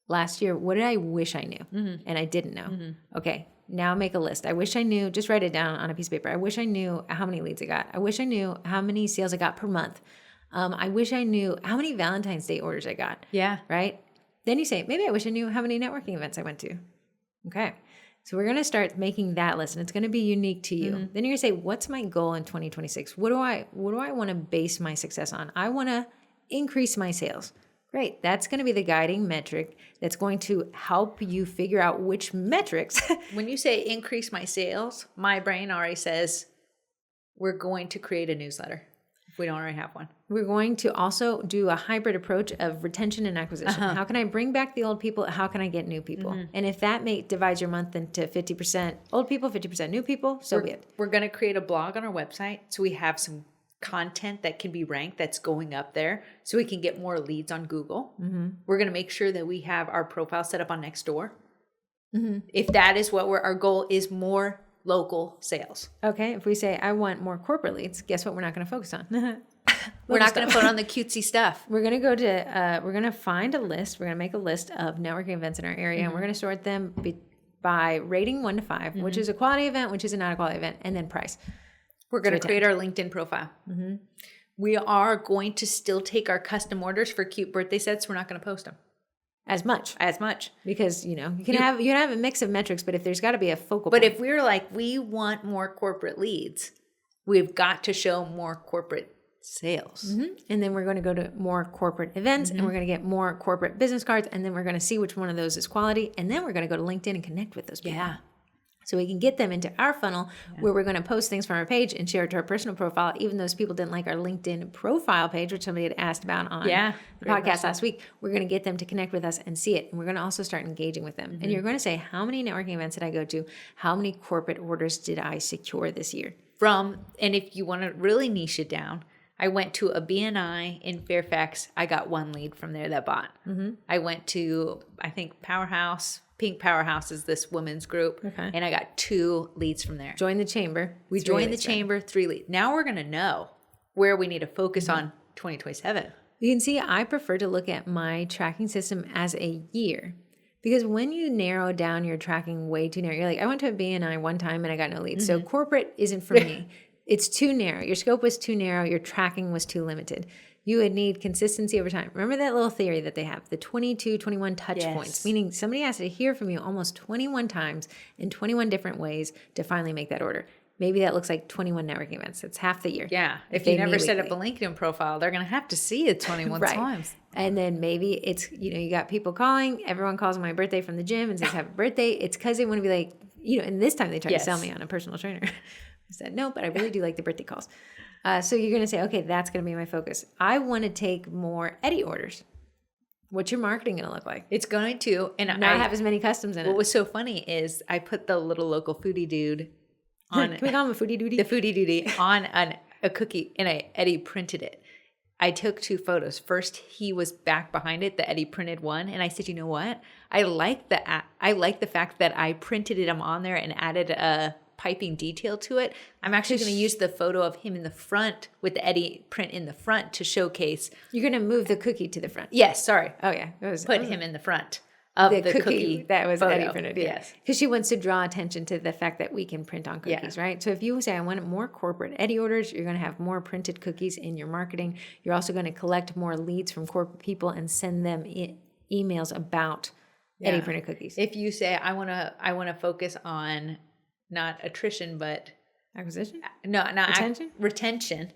last year, what did I wish I knew? Mm-hmm. And I didn't know. Mm-hmm. Okay. now make a list. I wish I knew, just write it down on a piece of paper. I wish I knew how many leads I got. I wish I knew how many sales I got per month. I wish I knew how many Valentine's Day orders I got. Yeah. Right? Then you say, maybe I wish I knew how many networking events I went to. Okay. So we're going to start making that list, and it's going to be unique to you. Then you're going to say, what's my goal in 2026? What do I want to base my success on? I want to increase my sales. Great. That's going to be the guiding metric that's going to help you figure out which metrics. When you say increase my sales, my brain already says we're going to create a newsletter if we don't already have one. We're going to also do a hybrid approach of retention and acquisition. How can I bring back the old people? How can I get new people? And if that divides your month into 50% old people, 50% new people, so be it. We're going to create a blog on our website so we have some content that can be ranked that's going up there so we can get more leads on Google. We're going to make sure that we have our profile set up on Nextdoor. If that is what our goal is, more local sales. Okay. If we say, I want more corporate leads, guess what we're not going to focus on? We're not going to put on the cutesy stuff. We're going to go to, we're going to find a list. We're going to make a list of networking events in our area, and we're going to sort them by rating 1 to 5, which is a quality event, which is a not a quality event, and then price. We're going to create our LinkedIn profile. We are going to still take our custom orders for cute birthday sets. We're not going to post them as much because you can have a mix of metrics, but if there's got to be a focal point. But if we're like, we want more corporate leads, we've got to show more corporate sales. And then we're going to go to more corporate events, and we're going to get more corporate business cards, and then we're going to see which one of those is quality, and then we're going to go to LinkedIn and connect with those people. Yeah. So we can get them into our funnel where we're going to post things from our page and share it to our personal profile. Even those people didn't like our LinkedIn profile page, which somebody had asked about on the podcast last week, we're going to get them to connect with us and see it. And we're going to also start engaging with them. And you're going to say, how many networking events did I go to? How many corporate orders did I secure this year? And if you want to really niche it down, I went to a BNI in Fairfax. I got 1 lead from there that bought. I went to, I think, Pink Powerhouse is this women's group. And I got 2 leads from there. Join the chamber. We joined the chamber, 3 leads. Now we're going to know where we need to focus on 2027. You can see I prefer to look at my tracking system as a year. Because when you narrow down your tracking way too narrow, you're like, I went to a BNI one time and I got no leads. So corporate isn't for me. It's too narrow. Your scope was too narrow. Your tracking was too limited. You would need consistency over time. Remember that little theory that they have, the 22, 21 touch points, meaning somebody has to hear from you almost 21 times in 21 different ways to finally make that order. Maybe that looks like 21 networking events. That's half the year. Yeah. If you never set up a LinkedIn profile, they're going to have to see it 21 times. And then maybe it's, you got people calling. Everyone calls on my birthday from the gym and says, happy birthday. It's because they want to be like, and this time they try to sell me on a personal trainer. I said, no, but I really do like the birthday calls. So you're going to say, okay, that's going to be my focus. I want to take more Eddie orders. What's your marketing going to look like? It's going to. And not have as many customs in it. What was so funny is I put the little local foodie dude on. Can we call him a foodie doodie? The foodie doodie on a cookie, and Eddie printed it. I took 2 photos. First, he was back behind it, the Eddie printed one. And I said, you know what? I like the fact that I printed it on there and added a piping detail to it. I'm actually going to use the photo of him in the front with the Eddie print in the front to showcase. You're going to move the cookie to the front. Yes, sorry. Oh yeah, put him in the front of the cookie that was photo. Eddie printed. Yes, because she wants to draw attention to the fact that we can print on cookies, right? So if you say I want more corporate Eddie orders, you're going to have more printed cookies in your marketing. You're also going to collect more leads from corporate people and send them emails about Eddie printed cookies. If you say I want to focus on not attrition, but acquisition. No, not retention.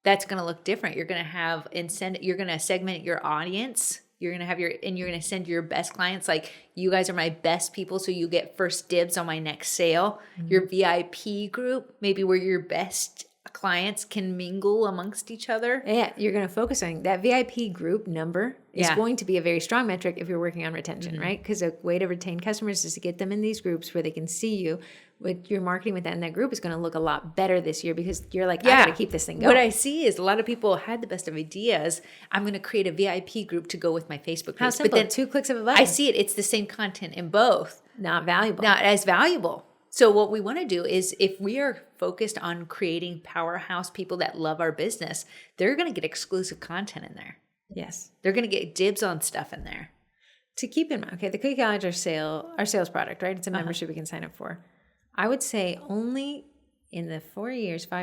That's going to look different. You're going to have you're going to segment your audience. You're going to have you're going to send your best clients. Like, you guys are my best people, so you get first dibs on my next sale. Your VIP group, maybe where your best clients can mingle amongst each other. Yeah, you're going to focus on that VIP group number is going to be a very strong metric if you're working on retention, right? Because a way to retain customers is to get them in these groups where they can see you. With your marketing with that, and that group is going to look a lot better this year because you're like, I got to keep this thing going. What I see is a lot of people had the best of ideas. I'm going to create a VIP group to go with my Facebook page. How simple? But then 2 clicks of a button. I see it. It's the same content in both. Not valuable. Not as valuable. So what we want to do is, if we are focused on creating powerhouse people that love our business, they're going to get exclusive content in there. Yes. They're going to get dibs on stuff in there. to keep in mind, okay, the Cookie College our sales product, right? It's a membership we can sign up for. I would say only in the 5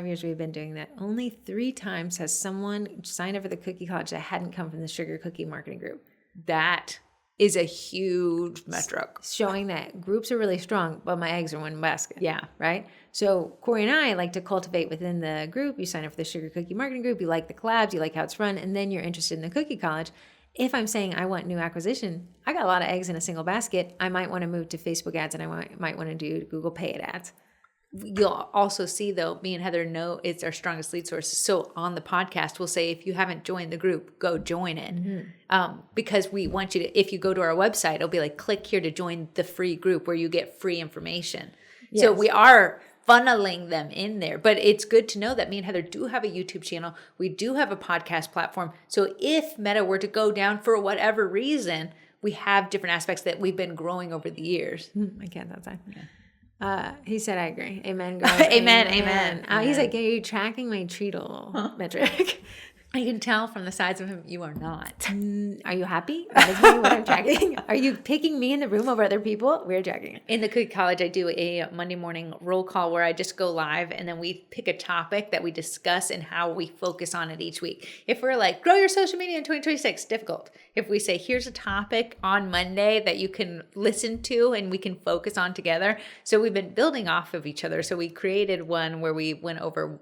years we've been doing that, only 3 times has someone signed up for the Cookie College that hadn't come from the Sugar Cookie Marketing Group. That is a huge metric. Showing that groups are really strong, but my eggs are in one basket. Yeah. Right? So Corey and I like to cultivate within the group. You sign up for the Sugar Cookie Marketing Group. You like the collabs. You like how it's run. And then you're interested in the Cookie College. If I'm saying I want new acquisition, I got a lot of eggs in a single basket. I might want to move to Facebook ads and I might want to do Google paid ads. You'll also see, though, me and Heather know it's our strongest lead source. So on the podcast, we'll say, if you haven't joined the group, go join it. Because we want you to, if you go to our website, it'll be like, click here to join the free group where you get free information. Yes. So we are funneling them in there. But it's good to know that me and Heather do have a YouTube channel. We do have a podcast platform. So if Meta were to go down for whatever reason, we have different aspects that we've been growing over the years. My cat's outside. Yeah. He said, I agree. Amen. Guys. Amen. He's like, are you tracking my treatle metric? I can tell from the size of him, you are not. Are you happy? That is what I'm tracking. Are you picking me in the room over other people? We're tracking it. In the Cookie College, I do a Monday morning roll call where I just go live and then we pick a topic that we discuss and how we focus on it each week. If we're like, grow your social media in 2026, difficult. If we say, here's a topic on Monday that you can listen to and we can focus on together. So we've been building off of each other. So we created one where we went over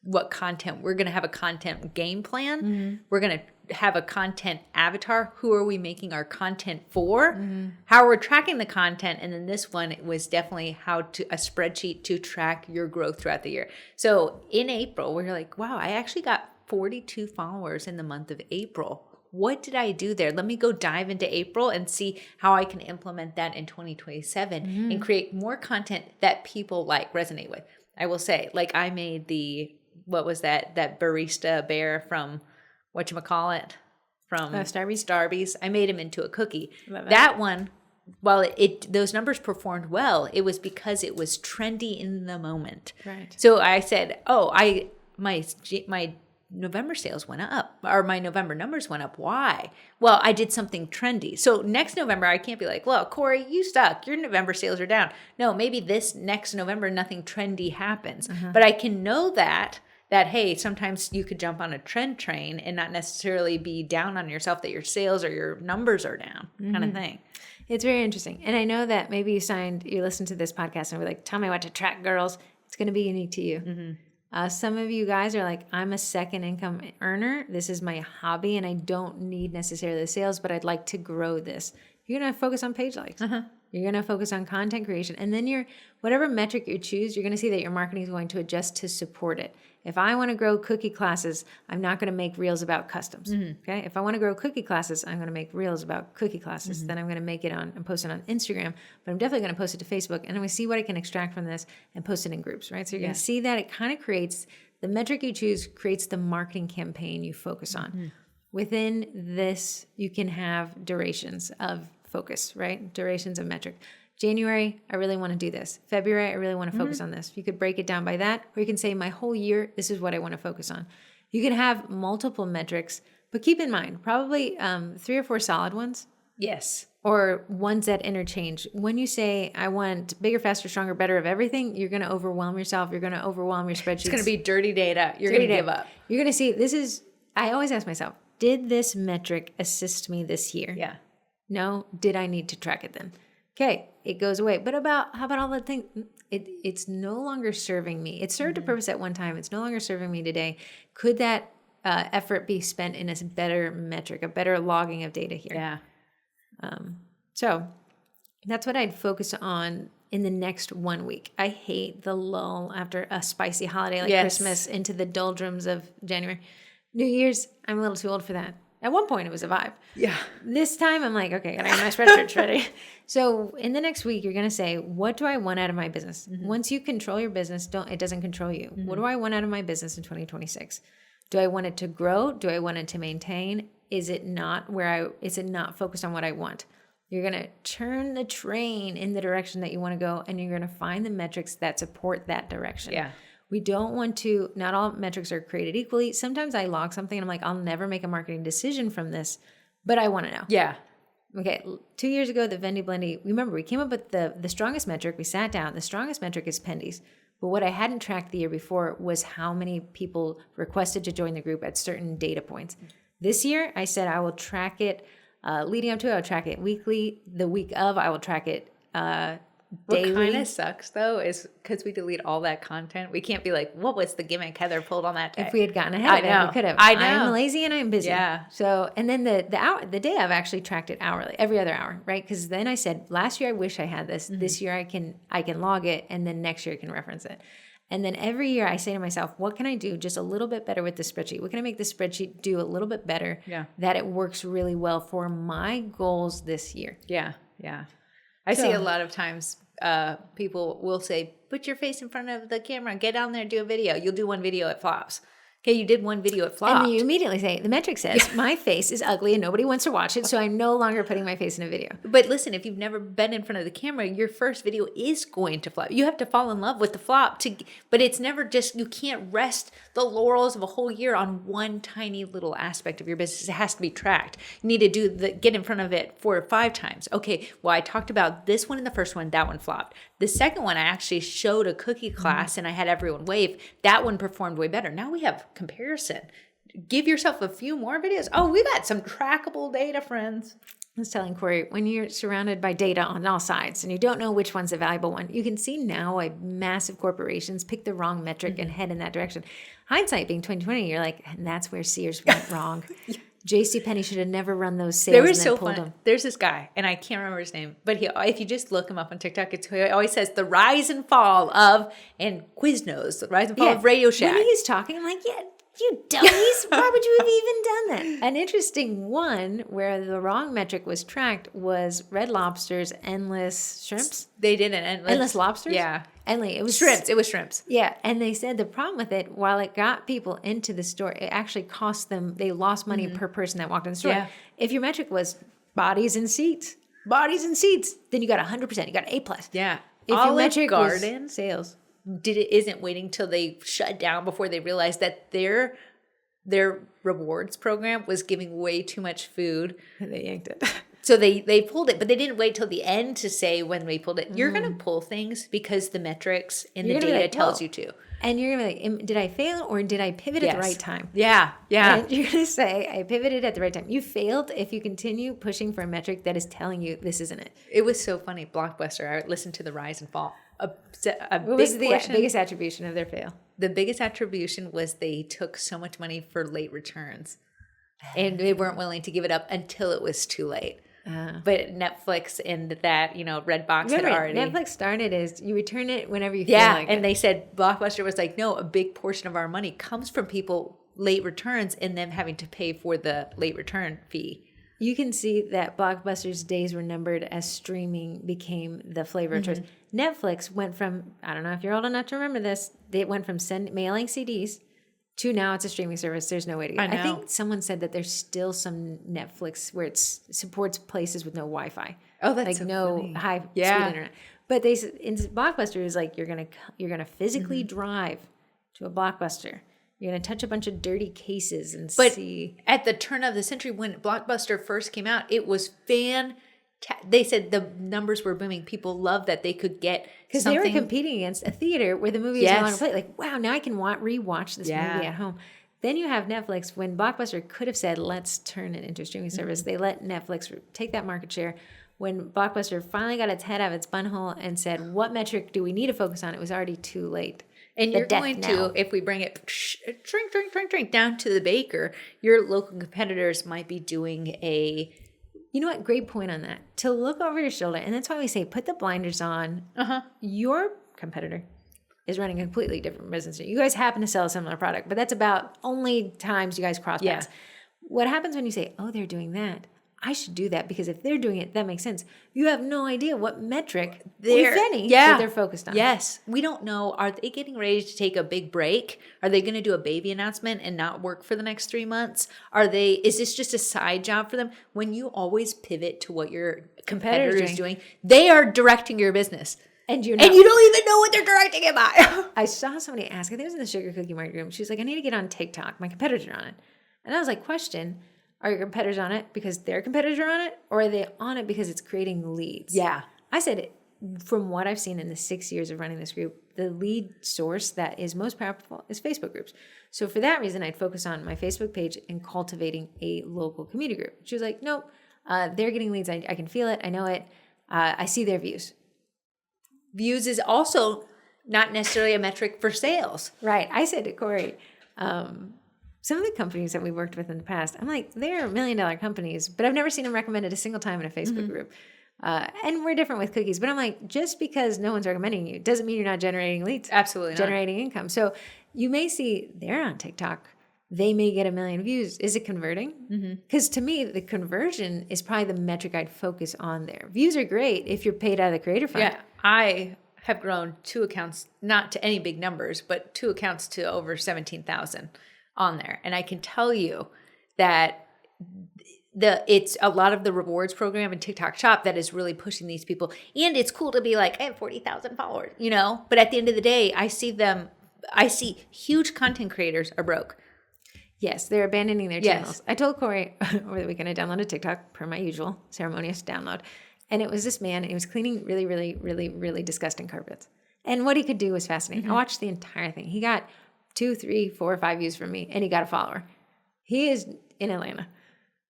what content. We're going to have a content game plan. We're going to have a content avatar. Who are we making our content for? How we're tracking the content. And then this one was definitely a spreadsheet to track your growth throughout the year. So in April, we're like, wow, I actually got 42 followers in the month of April. What did I do there? Let me go dive into April and see how I can implement that in 2027 and create more content that people resonate with. I will say, I made what was that barista bear from whatchamacallit? From Starbucks. I made him into a cookie. That one, while those numbers performed well, it was because it was trendy in the moment. Right. So I said, my November sales went up, or my November numbers went up. Why? Well, I did something trendy. So next November, I can't be like, well, Corey, you suck. Your November sales are down. No, maybe this next November, nothing trendy happens. But I can know that, hey, sometimes you could jump on a trend train and not necessarily be down on yourself that your sales or your numbers are down kind of thing. It's very interesting. And I know that maybe you listened to this podcast and were like, tell me what to track, girls. It's going to be unique to you. Some of you guys are like, I'm a second income earner. This is my hobby and I don't need necessarily the sales, but I'd like to grow this. You're going to focus on page likes. You're going to focus on content creation. And then whatever metric you choose, you're going to see that your marketing is going to adjust to support it. If I want to grow cookie classes, I'm not going to make reels about customs. Okay. If I want to grow cookie classes, I'm going to make reels about cookie classes. Then I'm going to make it and post it on Instagram, but I'm definitely going to post it to Facebook and I'm going to see what I can extract from this and post it in groups, right? So you're going to see that it kind of creates the metric you choose creates the marketing campaign you focus on. Within this, you can have durations of focus, right? Durations of metric. January, I really want to do this. February, I really want to focus on this. You could break it down by that, or you can say my whole year, this is what I want to focus on. You can have multiple metrics, but keep in mind, probably 3 or 4 solid ones. Yes. Or ones that interchange. When you say, I want bigger, faster, stronger, better of everything, you're going to overwhelm yourself. You're going to overwhelm your spreadsheets. It's going to be dirty data. You're going to give up. You're going to see, I always ask myself, did this metric assist me this year? Yeah. No. Did I need to track it then? Okay, it goes away. But how about all the things? It's no longer serving me. It served a purpose at one time. It's no longer serving me today. Could that effort be spent in a better metric, a better logging of data here? Yeah. So that's what I'd focus on in the next 1 week. I hate the lull after a spicy holiday like Christmas into the doldrums of January. New Year's, I'm a little too old for that. At one point, it was a vibe. Yeah. This time, I'm like, okay, I got my spreadsheets ready. So in the next week, you're going to say, what do I want out of my business? Once you control your business, it doesn't control you. What do I want out of my business in 2026? Do I want it to grow? Do I want it to maintain? Is it not focused on what I want? You're going to turn the train in the direction that you want to go, and you're going to find the metrics that support that direction. Yeah. We don't want to, not all metrics are created equally. Sometimes I log something and I'm like, I'll never make a marketing decision from this, but I want to know. Yeah. Okay, 2 years ago, the Vendy Blendy, remember, we came up with the strongest metric. We sat down. The strongest metric is pendies. But what I hadn't tracked the year before was how many people requested to join the group at certain data points. This year, I said I will track it leading up to it. I'll track it weekly. The week of, I will track it daily. What kind of sucks, though, is because we delete all that content. We can't be like, what was the gimmick Heather pulled on that day? If we had gotten ahead of it, we could have. I know. I'm lazy and I'm busy. Yeah. So, and then the day I've actually tracked it hourly, every other hour, right? Because then I said, last year I wish I had this. This year I can log it, and then next year I can reference it. And then every year I say to myself, what can I do just a little bit better with the spreadsheet? What can I make the spreadsheet do a little bit better that it works really well for my goals this year? Yeah, yeah. I see a lot of times people will say, put your face in front of the camera, get on there, do a video. You'll do one video, it flops. Okay, you did one video, it flopped. And then you immediately say, the metric says, my face is ugly and nobody wants to watch it, so I'm no longer putting my face in a video. But listen, if you've never been in front of the camera, your first video is going to flop. You have to fall in love with the flop, but it's never just, you can't rest the laurels of a whole year on one tiny little aspect of your business. It has to be tracked. You need to get in front of it 4 or 5 times. Okay, well, I talked about this one in the first one, that one flopped. The second one, I actually showed a cookie class and I had everyone wave. That one performed way better. Now we have comparison. Give yourself a few more videos. Oh, we got some trackable data, friends. I was telling Corey, when you're surrounded by data on all sides and you don't know which one's the valuable one, you can see now why massive corporations pick the wrong metric and head in that direction. Hindsight being 2020, you're like, and that's where Sears went wrong. JCPenney should have never run those sales. They were so fun. There's this guy, and I can't remember his name, but if you just look him up on TikTok, he always says the rise and fall of, and Quiznos, the rise and fall of Radio Shack. When he's talking, I'm like, yeah, you dummies. Why would you have even done that? An interesting one where the wrong metric was tracked was Red Lobster's endless shrimps. They did an endless lobsters? Yeah. It was shrimps. It was shrimps. Yeah. And they said the problem with it, while it got people into the store, it actually cost them, they lost money per person that walked in the store. Yeah. If your metric was bodies and seats, then you got 100%. You got an A+. Yeah. If Olive your metric Garden was sales. Isn't waiting till they shut down before they realized that their rewards program was giving way too much food. They yanked it. So they pulled it, but they didn't wait till the end to say when we pulled it. You're going to pull things because the metrics in the data tells you to. And you're going to be like, did I fail or did I pivot at the right time? Yeah, yeah. And you're going to say, I pivoted at the right time. You failed if you continue pushing for a metric that is telling you this isn't it. It was so funny. Blockbuster, I listened to the rise and fall. What was the biggest attribution of their fail? The biggest attribution was they took so much money for late returns. And they weren't willing to give it up until it was too late. But Netflix and that, Redbox had already. Netflix started as you return it whenever you feel like it. And they said Blockbuster was like, no, a big portion of our money comes from people late returns and them having to pay for the late return fee. You can see that Blockbuster's days were numbered as streaming became the flavor of choice. Netflix went from, I don't know if you're old enough to remember this, they went from mailing CDs to now it's a streaming service. There's no way to get it. I think someone said that there's still some Netflix where it supports places with no Wi-Fi. Oh, that's like so no funny. high speed internet. But in Blockbuster is like you're gonna physically drive to a Blockbuster. You're gonna touch a bunch of dirty cases and see. At the turn of the century, when Blockbuster first came out, it was they said the numbers were booming. People loved that they could get because they were competing against a theater where the movie is no longer played. Like, wow, now I can rewatch this movie at home. Then you have Netflix. When Blockbuster could have said, let's turn it into a streaming service, they let Netflix take that market share. When Blockbuster finally got its head out of its bunhole and said, what metric do we need to focus on? It was already too late. And you're going to, if we bring it shrink down to the baker, your local competitors might be doing a... You know what? Great point on that. To look over your shoulder. And that's why we say put the blinders on. Your competitor is running a completely different business. You guys happen to sell a similar product, but that's about only times you guys cross paths. What happens when you say, oh, they're doing that? I should do that because if they're doing it, that makes sense. You have no idea what metric, if any, that they're focused on. Yes. We don't know. Are they getting ready to take a big break? Are they going to do a baby announcement and not work for the next 3 months? Is this just a side job for them? When you always pivot to what your competitor is doing, they are directing your business. And you don't even know what they're directing it by. I saw somebody ask, I think it was in the Sugar Cookie Market room. She was like, I need to get on TikTok. My competitors are on it. And I was like, question. Are your competitors on it because their competitors are on it? Or are they on it because it's creating leads? Yeah. I said, from what I've seen in the 6 years of running this group, the lead source that is most powerful is Facebook groups. So for that reason, I'd focus on my Facebook page and cultivating a local community group. She was like, nope, they're getting leads. I can feel it. I know it. I see their views. Views is also not necessarily a metric for sales. Right. I said to Corey, some of the companies that we worked with in the past, I'm like, they're $1 million companies, but I've never seen them recommended a single time in a Facebook group. And we're different with cookies, but I'm like, just because no one's recommending you doesn't mean you're not generating leads. Absolutely not. Generating income. So you may see they're on TikTok. They may get 1 million views. Is it converting? Because to me, the conversion is probably the metric I'd focus on there. Views are great if you're paid out of the creator fund. Yeah. I have grown 2 accounts, not to any big numbers, but 2 accounts to over 17,000 on there. And I can tell you that it's a lot of the rewards program and TikTok Shop that is really pushing these people. And it's cool to be like, I have 40,000 followers, but at the end of the day, I see huge content creators are broke. Yes, they're abandoning their Yes. channels. I told Corey over the weekend I downloaded TikTok per my usual ceremonious download. And it was this man, and he was cleaning really, really, really, really disgusting carpets. And what he could do was fascinating. I watched the entire thing. He got 2, 3, 4, 5 views from me, and he got a follower. He is in Atlanta.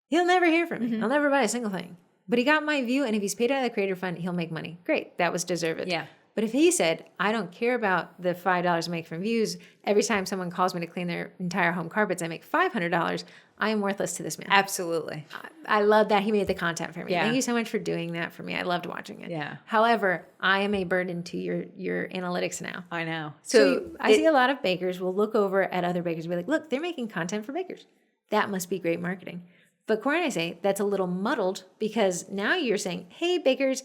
He'll never hear from me. He'll never buy a single thing. But he got my view, and if he's paid out of the creator fund, he'll make money. Great. That was deserved. Yeah. But if he said, I don't care about the $5 I make from views, every time someone calls me to clean their entire home carpets, I make $500, I am worthless to this man. Absolutely. I love that he made the content for me. Yeah. Thank you so much for doing that for me. I loved watching it. Yeah. However, I am a burden to your analytics now. I know. So I see a lot of bakers will look over at other bakers and be like, look, they're making content for bakers. That must be great marketing. But Corey and I say that's a little muddled because now you're saying, hey, bakers,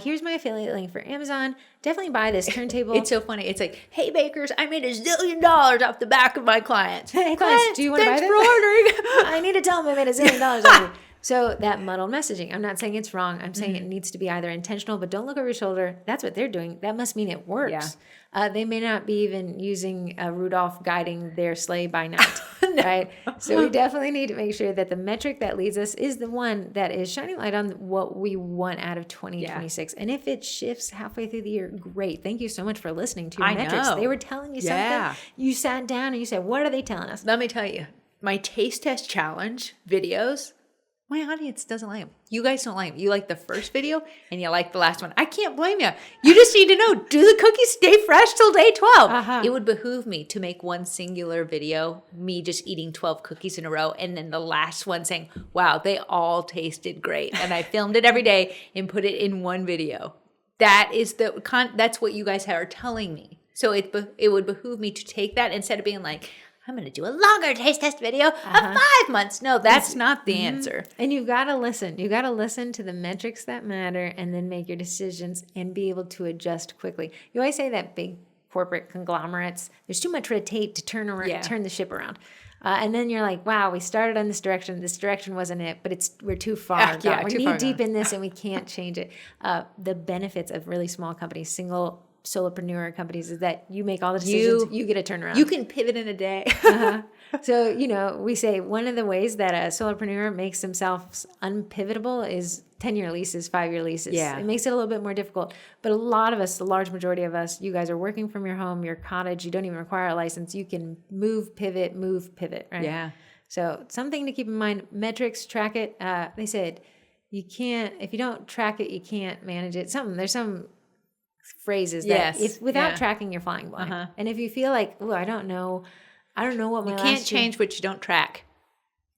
here's my affiliate link for Amazon. Definitely buy this turntable. It's so funny. It's like, hey, bakers, I made $1 zillion off the back of my clients. Hey, clients, do you want to buy this? Thanks for ordering. I need to tell them I made $1 zillion on you. So that muddled messaging, I'm not saying it's wrong. I'm saying it needs to be either intentional, but don't look over your shoulder. That's what they're doing. That must mean it works. Yeah. They may not be even using Rudolph guiding their sleigh by night, right? So we definitely need to make sure that the metric that leads us is the one that is shining light on what we want out of 2026. Yeah. And if it shifts halfway through the year, great. Thank you so much for listening to your metrics. They were telling you something. You sat down and you said, what are they telling us? Let me tell you, my taste test challenge videos, my audience doesn't like them. You guys don't like them. You like the first video and you like the last one. I can't blame you. You just need to know, do the cookies stay fresh till day 12? It would behoove me to make one singular video, me just eating 12 cookies in a row, and then the last one saying, wow, they all tasted great. And I filmed it every day and put it in one video. That is that's what you guys are telling me. So it would behoove me to take that instead of being like, I'm going to do a longer taste test video of 5 months. No, that's not the answer. And you've got to listen. You've got to listen to the metrics that matter and then make your decisions and be able to adjust quickly. You always say that big corporate conglomerates, there's too much red tape to turn the ship around. And then you're like, wow, we started on this direction. This direction wasn't it, but we're too far. We're knee deep in this and we can't change it. The benefits of really small companies, single solopreneur companies, is that you make all the decisions, you get a turnaround. You can pivot in a day. So, we say one of the ways that a solopreneur makes themselves unpivotable is 10-year leases, 5-year leases. Yeah. It makes it a little bit more difficult. But a lot of us, the large majority of us, you guys are working from your home, your cottage. You don't even require a license. You can move, pivot, right? Yeah. So something to keep in mind, metrics, track it. They said you can't, if you don't track it, you can't manage it. There's some phrases that without tracking, you're flying blind. And if you feel like, I don't know what my you can't change what you don't track.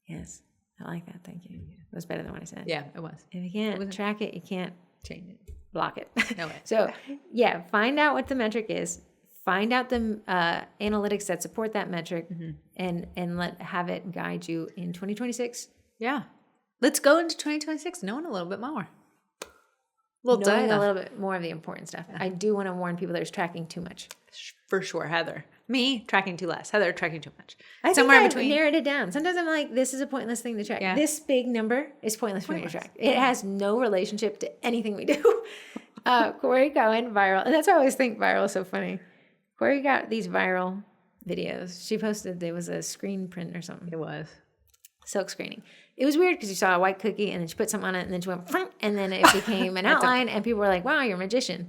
Yes, I like that. Thank you. That was better than what I said. Yeah, it was. If you can't track it, you can't change it. Block it. No way. So find out what the metric is. Find out the analytics that support that metric, and have it guide you in 2026. Yeah, let's go into 2026 knowing a little bit more. Knowing a little bit more of the important stuff. Yeah. I do want to warn people there's tracking too much. For sure, Heather. Me, tracking too less. Heather, tracking too much. Somewhere in between. Narrowed it down. Sometimes I'm like, this is a pointless thing to track. Yeah. This big number is pointless for me to track. It has no relationship to anything we do. Corey going viral. And that's why I always think viral is so funny. Corey got these viral videos. She posted, there was a screen print or something. It was. silk screening. It was weird because you saw a white cookie and then she put something on it and then she went, and then it became an outline and people were like, wow, you're a magician.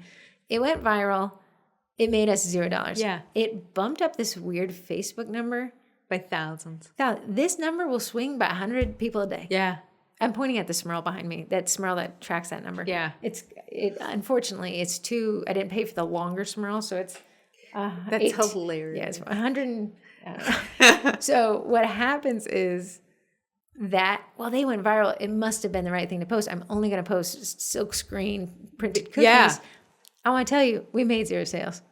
It went viral. It made us $0. Yeah. It bumped up this weird Facebook number. By thousands. Now, this number will swing by 100 people a day. Yeah. I'm pointing at the Smurl behind me. That Smurl that tracks that number. Yeah. Unfortunately, it's too, I didn't pay for the longer Smurl, so it's That's hilarious. Yeah, it's 100. So what happens is that, well, they went viral. It must have been the right thing to post. I'm only going to post silk screen printed cookies. Yeah. I want to tell you, we made 0 sales.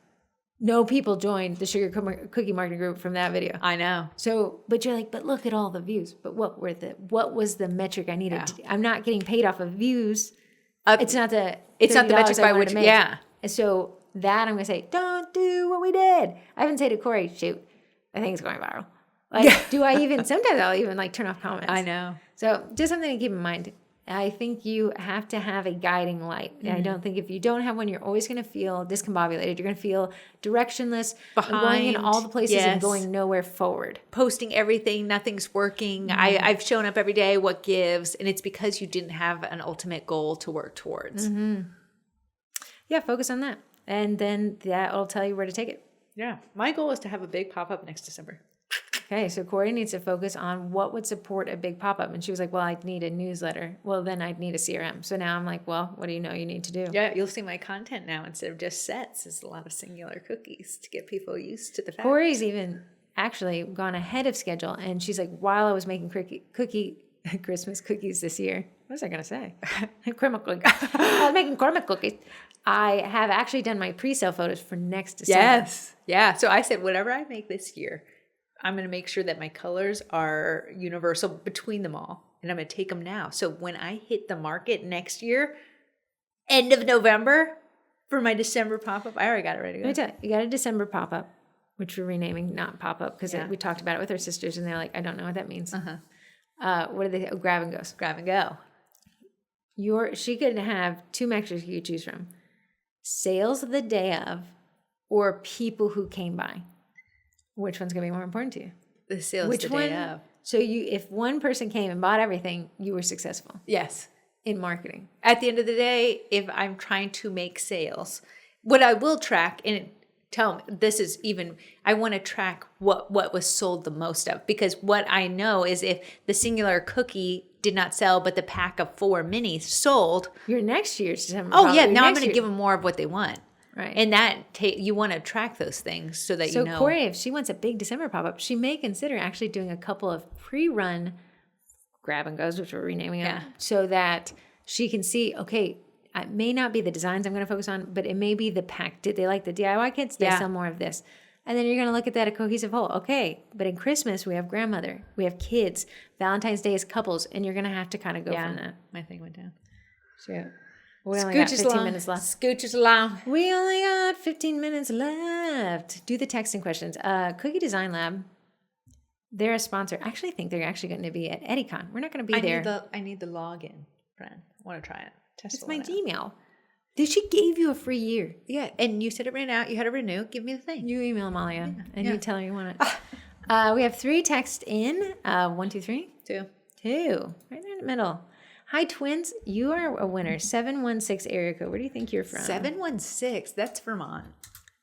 No people joined the sugar cookie marketing group from that video. I know. So, but you're like, but look at all the views. But what was the metric I needed? I'm not getting paid off of views. It's not the metric by which, And so that I'm going to say, don't do what we did. I haven't said to Corey, shoot, I think it's going viral. Like, do I even, sometimes I'll even like turn off comments. I know. So just something to keep in mind. I think you have to have a guiding light. Mm-hmm. I don't think if you don't have one, you're always going to feel discombobulated. You're going to feel directionless, behind, going in all the places and going nowhere forward. Posting everything, nothing's working. Mm-hmm. I've shown up every day, what gives? And it's because you didn't have an ultimate goal to work towards. Mm-hmm. Yeah, focus on that. And then that will tell you where to take it. Yeah. My goal is to have a big pop-up next December. Okay, so Corey needs to focus on what would support a big pop-up. And she was like, well, I'd need a newsletter. Well, then I'd need a CRM. So now I'm like, well, what do you know you need to do? Yeah, you'll see my content now instead of just sets. It's a lot of singular cookies to get people used to the fact. Corey's even actually gone ahead of schedule. And she's like, while I was making Christmas cookies this year, what was I going to say? I was making caramel cookies. I have actually done my pre-sale photos for next December. Yes. Yeah. So I said, whatever I make this year, I'm going to make sure that my colors are universal between them all. And I'm going to take them now. So when I hit the market next year, end of November, for my December pop-up, I already got it ready to go. Let me tell you, you got a December pop-up, which we're renaming not pop-up because we talked about it with our sisters and they're like, I don't know what that means. What are they? Oh, grab and goes. Grab and go. She could have 2 metrics you could choose from. Sales the day of or people who came by. Which one's going to be more important to you? The sales the day of. So if one person came and bought everything, you were successful. Yes. In marketing. At the end of the day, if I'm trying to make sales, what I will track, and tell me, this is even, I want to track what was sold the most of. Because what I know is if the singular cookie did not sell, but the pack of 4 minis sold. Your next year's December. Oh, yeah. Now I'm going to give them more of what they want. Right. And that you want to track those things so that you know. So Corey, if she wants a big December pop-up, she may consider actually doing a couple of pre-run grab and goes, which we're renaming it, so that she can see, okay, it may not be the designs I'm going to focus on, but it may be the pack. Did they like the DIY kits? They sell more of this. And then you're going to look at that a cohesive whole. Okay, but in Christmas, we have grandmother, we have kids, Valentine's Day is couples, and you're going to have to kind of go from that. My thing went down. So we only got 15 minutes left. Scooches along. We only got 15 minutes left. Do the texting questions. Cookie Design Lab, they're a sponsor. I actually think they're actually going to be at EddyCon. We're not going to be there. I need the login, friend. I want to try it. It's my Gmail. She gave you a free year. Yeah, and you said it ran out. You had to renew. Give me the thing. You email Amalia, and you tell her you want it. We have 3 texts in. 1, 2, 3? 2. 2. Right there in the middle. Hi, twins. You are a winner. 716 area code. Where do you think you're from? 716. That's Vermont.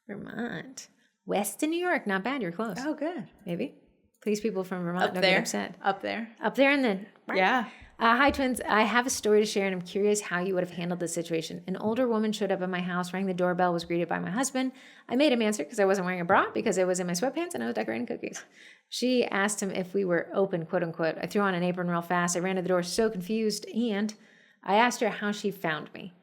Vermont. Weston, New York. Not bad. You're close. Oh, good. Maybe. Please, people from Vermont, don't get upset. Up there. Up there in the... Yeah. Hi, twins. I have a story to share, and I'm curious how you would have handled this situation. An older woman showed up at my house, rang the doorbell, was greeted by my husband. I made him answer because I wasn't wearing a bra, because I was in my sweatpants, and I was decorating cookies. She asked him if we were open, quote unquote. I threw on an apron real fast. I ran to the door so confused, and I asked her how she found me.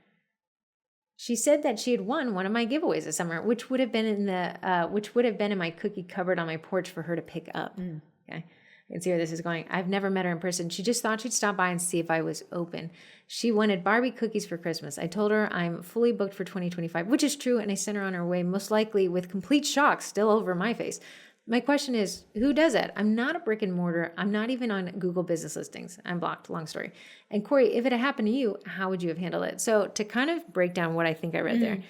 She said that she had won one of my giveaways this summer, which would have been in my cookie cupboard on my porch for her to pick up. Okay. I can see where this is going. I've never met her in person. She just thought she'd stop by and see if I was open. She wanted Barbie cookies for Christmas. I told her I'm fully booked for 2025, which is true, and I sent her on her way, most likely with complete shock still over my face. My question is, who does that? I'm not a brick and mortar. I'm not even on Google business listings. I'm blocked, long story. And Corey, if it had happened to you, how would you have handled it? So to kind of break down what I think I read there,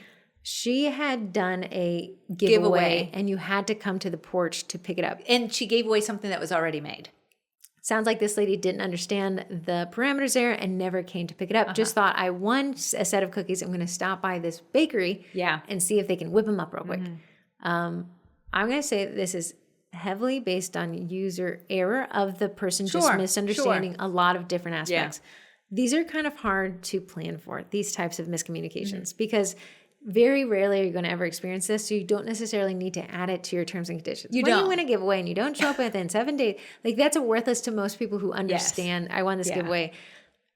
she had done a giveaway and you had to come to the porch to pick it up. And she gave away something that was already made. Sounds like this lady didn't understand the parameters there and never came to pick it up. Just thought, I won a set of cookies. I'm going to stop by this bakery and see if they can whip them up real quick. I'm going to say that this is heavily based on user error of the person just misunderstanding a lot of different aspects. These are kind of hard to plan for, these types of miscommunications, because very rarely are you going to ever experience this, so you don't necessarily need to add it to your terms and conditions. When you win a giveaway and you don't show up within 7 days, like that's a worthless to most people who understand, I won this giveaway.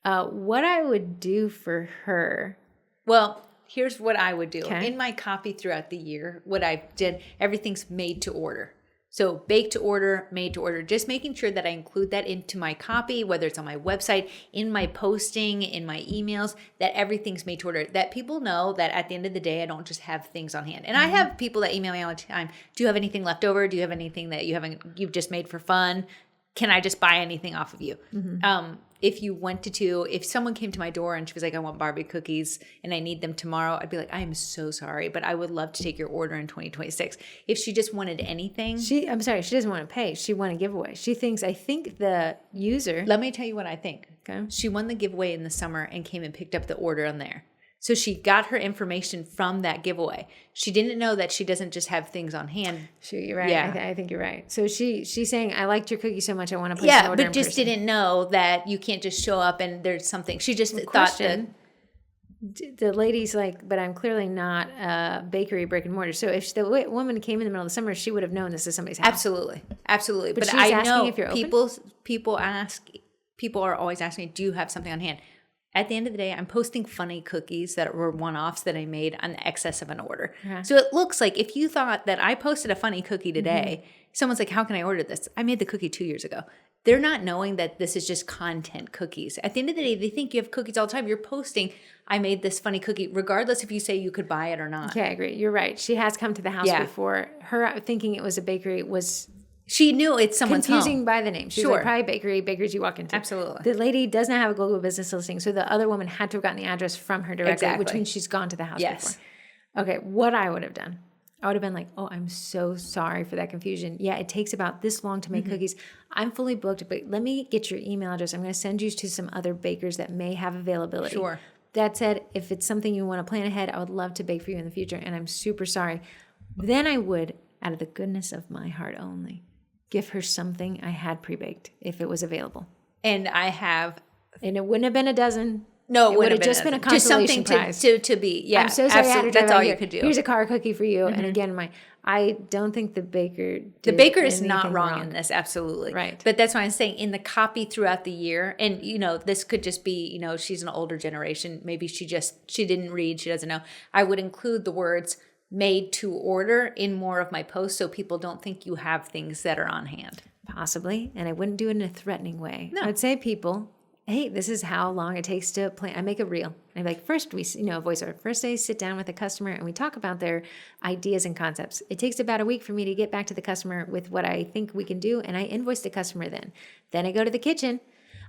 What I would do for her... Well, here's what I would do. Okay. In my copy throughout the year, what I did, everything's made to order. So bake to order, made to order, just making sure that I include that into my copy, whether it's on my website, in my posting, in my emails, that everything's made to order, that people know that at the end of the day, I don't just have things on hand. And I have people that email me all the time. Do you have anything left over? Do you have anything that you've just made for fun? Can I just buy anything off of you? If you wanted to, if someone came to my door and she was like, I want Barbie cookies and I need them tomorrow, I'd be like, I am so sorry, but I would love to take your order in 2026. If she just wanted anything. I'm sorry, she doesn't want to pay. She won a giveaway. She thinks, I think the user. Let me tell you what I think. Okay. She won the giveaway in the summer and came and picked up the order on there. So she got her information from that giveaway. She didn't know that she doesn't just have things on hand. You're right. Yeah. I think you're right. So she's saying, I liked your cookie so much, I want to place an order but in just person. didn't know that you can't just show up and there's something. She just thought that. The lady's like, but I'm clearly not a bakery brick and mortar. So if the woman came in the middle of the summer, she would have known this is somebody's house. Absolutely. But she's I asking know if you're people are always asking me, do you have something on hand? At the end of the day, I'm posting funny cookies that were one-offs that I made on the excess of an order. So it looks like if you thought that I posted a funny cookie today, someone's like, how can I order this? I made the cookie 2 years ago. They're not knowing that this is just content cookies. At the end of the day, they think you have cookies all the time. You're posting, I made this funny cookie, regardless if you say you could buy it or not. Okay, I agree. You're right. She has come to the house before. Her thinking it was a bakery was... She knew it's someone's confusing home. By the name. She's like, probably bakeries you walk into. Absolutely. The lady does not have a global business listing, so the other woman had to have gotten the address from her directly, which means she's gone to the house before. Okay, what I would have done, I would have been like, oh, I'm so sorry for that confusion. Yeah, it takes about this long to make cookies. I'm fully booked, but let me get your email address. I'm going to send you to some other bakers that may have availability. That said, if it's something you want to plan ahead, I would love to bake for you in the future, and I'm super sorry. Then I would, out of the goodness of my heart only, give her something I had pre-baked if it was available. And it wouldn't have been a dozen. No, it would have just been a consolation prize. To be, I'm so sorry. absolutely. That's all you could do. Here's a car cookie for you. And again, I don't think the baker is not wrong in this. Absolutely. Right. But that's why I'm saying in the copy throughout the year, and this could just be, she's an older generation. Maybe she didn't read. She doesn't know. I would include the words made to order in more of my posts so people don't think you have things that are on hand. Possibly. And I wouldn't do it in a threatening way. No. I would say people, hey, this is how long it takes to plan. I make a reel. And I'd be like, first we, voiceover. First I sit down with the customer and we talk about their ideas and concepts. It takes about a week for me to get back to the customer with what I think we can do. And I invoice the customer then. Then I go to the kitchen.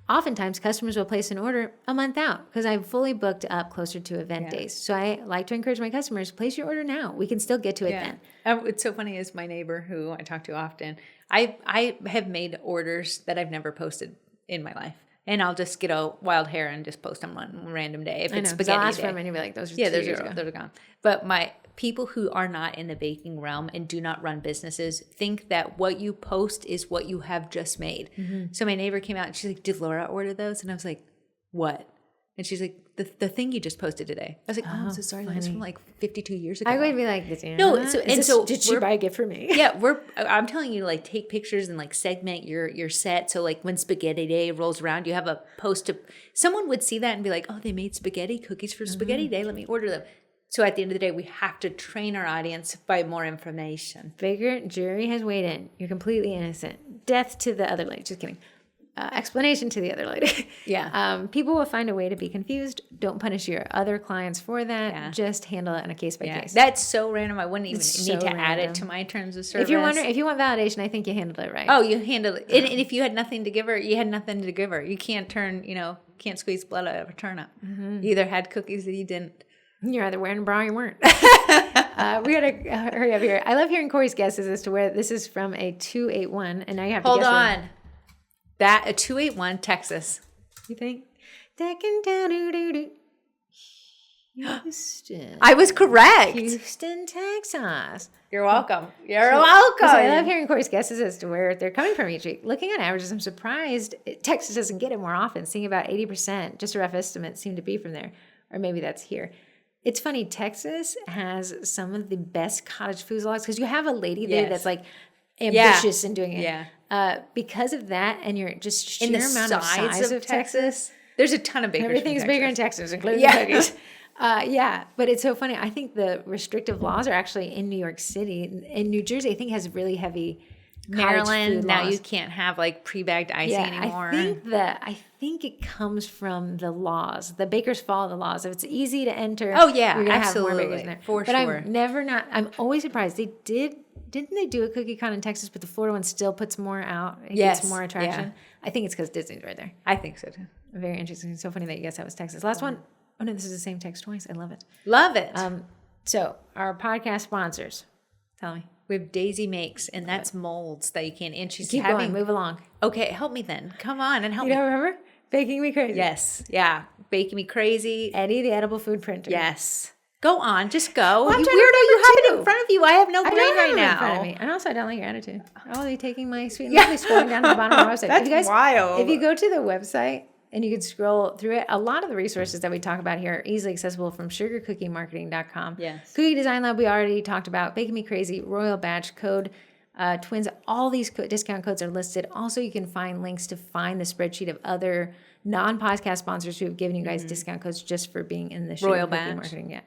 Oftentimes, customers will place an order a month out because I'm fully booked up closer to event days. So I like to encourage my customers, place your order now. We can still get to it then. What's so funny is my neighbor who I talk to often, I have made orders that I've never posted in my life. And I'll just get a wild hair and just post them on one random day. If it's spaghetti I'll ask day. for them and you'll be like, those are 2 years ago. Those are gone. But my people who are not in the baking realm and do not run businesses think that what you post is what you have just made. So my neighbor came out and she's like, did Laura order those? And I was like, what? And she's like, the thing you just posted today. I was like, oh, I'm so sorry. That was from like 52 years ago. I would be like, did she buy a gift for me? Yeah, I'm telling you, like, take pictures and like segment your set. So like when spaghetti day rolls around, you have a post someone would see that and be like, oh, they made spaghetti cookies for spaghetti day. Let me order them. So at the end of the day, we have to train our audience by more information. Baker, jury has weighed in. You're completely innocent. Death to the other lady. Just kidding. Explanation to the other lady. People will find a way to be confused. Don't punish your other clients for that. Yeah. Just handle it on a case by case. That's so random. I wouldn't even need to add it to my terms of service. If you want validation, I think you handled it right. Oh, you handled it. And if you had nothing to give her, you had nothing to give her. You can't can't squeeze blood out of a turnip. You either had cookies or you didn't. You're either wearing a bra or you weren't. We got to hurry up here. I love hearing Corey's guesses as to where this is from a 281, and now you have to Hold guess. on. That, a 281 Texas. You think? Houston. I was correct. Houston, Texas. You're welcome. You're welcome. So I love hearing Corey's guesses as to where they're coming from each week. Looking at averages, I'm surprised Texas doesn't get it more often. Seeing about 80%, just a rough estimate, seem to be from there. Or maybe that's here. It's funny, Texas has some of the best cottage food logs because you have a lady there that's like ambitious in doing it. Yeah. Because of that, and you're just sheer In the amount of size of Texas. There's a ton of bakers. Everything's bigger in Texas, including the cookies. But it's so funny. I think the restrictive laws are actually in New York City. In New Jersey, I think has really heavy Maryland. Now laws. you can't have like pre-bagged icing anymore. I think it comes from the laws. The bakers follow the laws. If it's easy to enter, oh yeah, you're gonna absolutely, have more bakers in there. For but sure. I'm always surprised. Didn't they do a cookie con in Texas, but the Florida one still puts more out. It gets more attraction. Yeah. I think it's because Disney's right there. I think so too. Very interesting. It's so funny that you guessed that was Texas. Last one. Oh no, this is the same text twice. I love it. Love it. So our podcast sponsors. Tell me. We have Daisy Makes, and that's molds that you can. And she's Keep going. Move along. Okay, help me then. Come on and help me. You don't remember? Baking Me Crazy. Yes. Yeah. Baking Me Crazy. Eddie, the edible food printer. Yes. Go on. Just go. Well, You weirdo, you have it too. in front of you. I have no I brain don't have right it now. in front of me. And also, I don't like your attitude. Oh, are you taking my sweet and lovely scrolling down to the bottom of our website? That's wild. If you go to the website and you can scroll through it, a lot of the resources that we talk about here are easily accessible from sugarcookiemarketing.com. Yes. Cookie Design Lab, we already talked about. Baking Me Crazy, Royal Batch, Code, Twins. All these discount codes are listed. Also, you can find links to find the spreadsheet of other non-podcast sponsors who have given you guys discount codes just for being in the Royal Sugar Cookie Batch. Marketing. Yeah.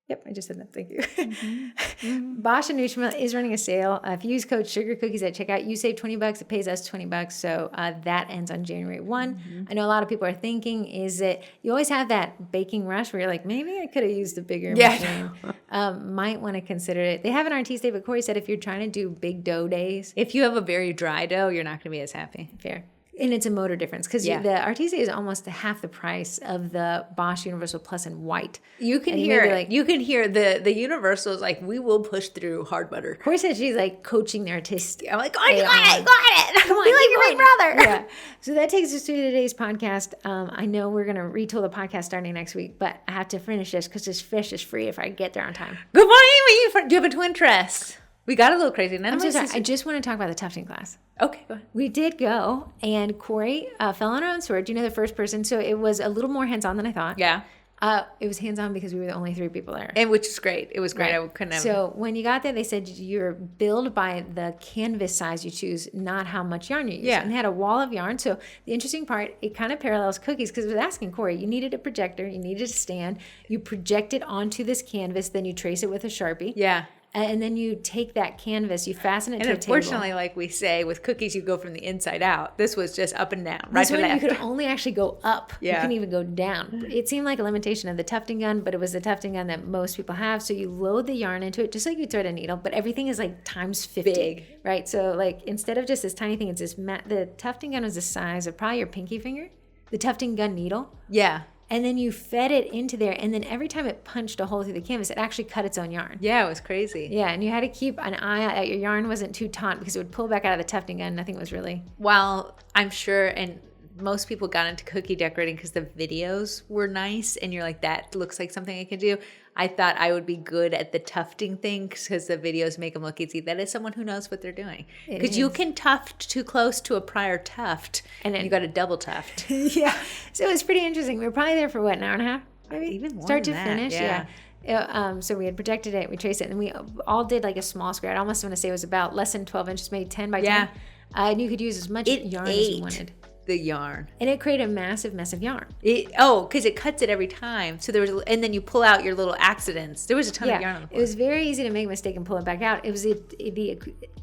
Yep, I just said that. Thank you. Bosch and Nutriment is running a sale. If you use code Sugar Cookies at checkout, you save $20. It pays us $20. So that ends on January 1. I know a lot of people are thinking, is it, you always have that baking rush where you're like, maybe I could have used a bigger machine. Might want to consider it. They have an RT state, but Corey said if you're trying to do big dough days. If you have a very dry dough, you're not going to be as happy. Fair. And it's a motor difference because the RTC is almost half the price of the Bosch Universal Plus in white. You can hear it. You can hear the Universal is like, we will push through hard butter. Corey said she's like coaching the artist. I'm like, I got it. Come on, be like your big brother. Yeah. So that takes us to today's podcast. I know we're going to retool the podcast starting next week, but I have to finish this because this fish is free if I get there on time. Good morning. Do you have a twin trust? We got a little crazy. I'm so sorry. I just want to talk about the tufting class. Okay, go ahead. We did go, and Corey fell on her own sword. You know, the first person. So it was a little more hands-on than I thought. Yeah. It was hands-on because we were the only 3 people there. And which is great. It was great. Right. I couldn't have. So when you got there, they said you're billed by the canvas size you choose, not how much yarn you use. Yeah. And they had a wall of yarn. So the interesting part, it kind of parallels cookies because it was asking Corey, you needed a projector, you needed a stand, you project it onto this canvas, then you trace it with a Sharpie. Yeah. And then you take that canvas, you fasten it to a table. And unfortunately, like we say, with cookies, you go from the inside out. This was just up and down, right to left. You could only actually go up. Yeah. You couldn't even go down. It seemed like a limitation of the tufting gun, but it was the tufting gun that most people have. So you load the yarn into it, just like you thread a needle, but everything is like times 50. Big. Right? So like instead of just this tiny thing, it's this the tufting gun was the size of probably your pinky finger, the tufting gun needle. Yeah. And then you fed it into there, and then every time it punched a hole through the canvas, it actually cut its own yarn. Yeah, it was crazy. Yeah, and you had to keep an eye out that your yarn wasn't too taut because it would pull back out of the tufting gun. Nothing was really... Well, I'm sure, and most people got into cookie decorating because the videos were nice, and you're like, that looks like something I could do. I thought I would be good at the tufting thing because the videos make them look easy. That is someone who knows what they're doing. Because you can tuft too close to a prior tuft, and then you got a double tuft. Yeah. So it was pretty interesting. We were probably there for what, an hour and a half? Maybe? Even more Start than to that, finish. yeah. So we had projected it, we traced it, and we all did like a small square. I almost want to say it was about less than 12 inches, maybe 10 by 10. And you could use as much yarn as you wanted. The yarn, and it created a massive mess of yarn. Because it cuts it every time. So there was, and then you pull out your little accidents. There was a ton of yarn on the floor. It was very easy to make a mistake and pull it back out. It was the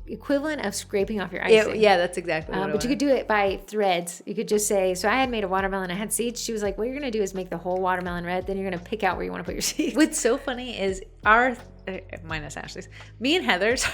equivalent of scraping off your icing. Yeah, that's exactly what it was. But you could do it by threads. You could just say, so I had made a watermelon, I had seeds. She was like, what you're going to do is make the whole watermelon red, then you're going to pick out where you want to put your seeds. What's so funny is our minus Ashley's, me and Heather's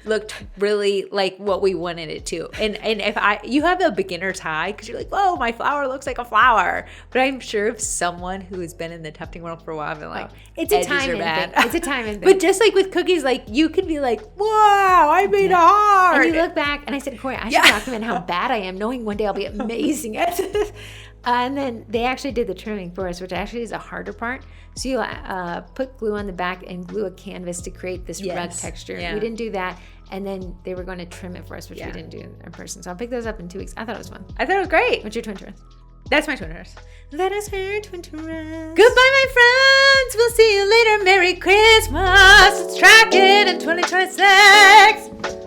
looked really like what we wanted it to. And if you have a beginner's high because you're like, whoa, my flower looks like a flower. But I'm sure if someone who has been in the tufting world for a while, been like, it's a time thing. It's a time thing. But just like with cookies, like you can be like, wow, I made a heart. And you look back, and I said, Corey, I should document how bad I am, knowing one day I'll be amazing at this. And then they actually did the trimming for us, which actually is a harder part. So you put glue on the back and glue a canvas to create this rug texture. Yeah. We didn't do that. And then they were going to trim it for us, which we didn't do in person. So I'll pick those up in 2 weeks. I thought it was fun. I thought it was great. What's your twin tourist? That's my twin tourist. That is her twin tourist. Goodbye, my friends. We'll see you later. Merry Christmas. Let's track it in 2026.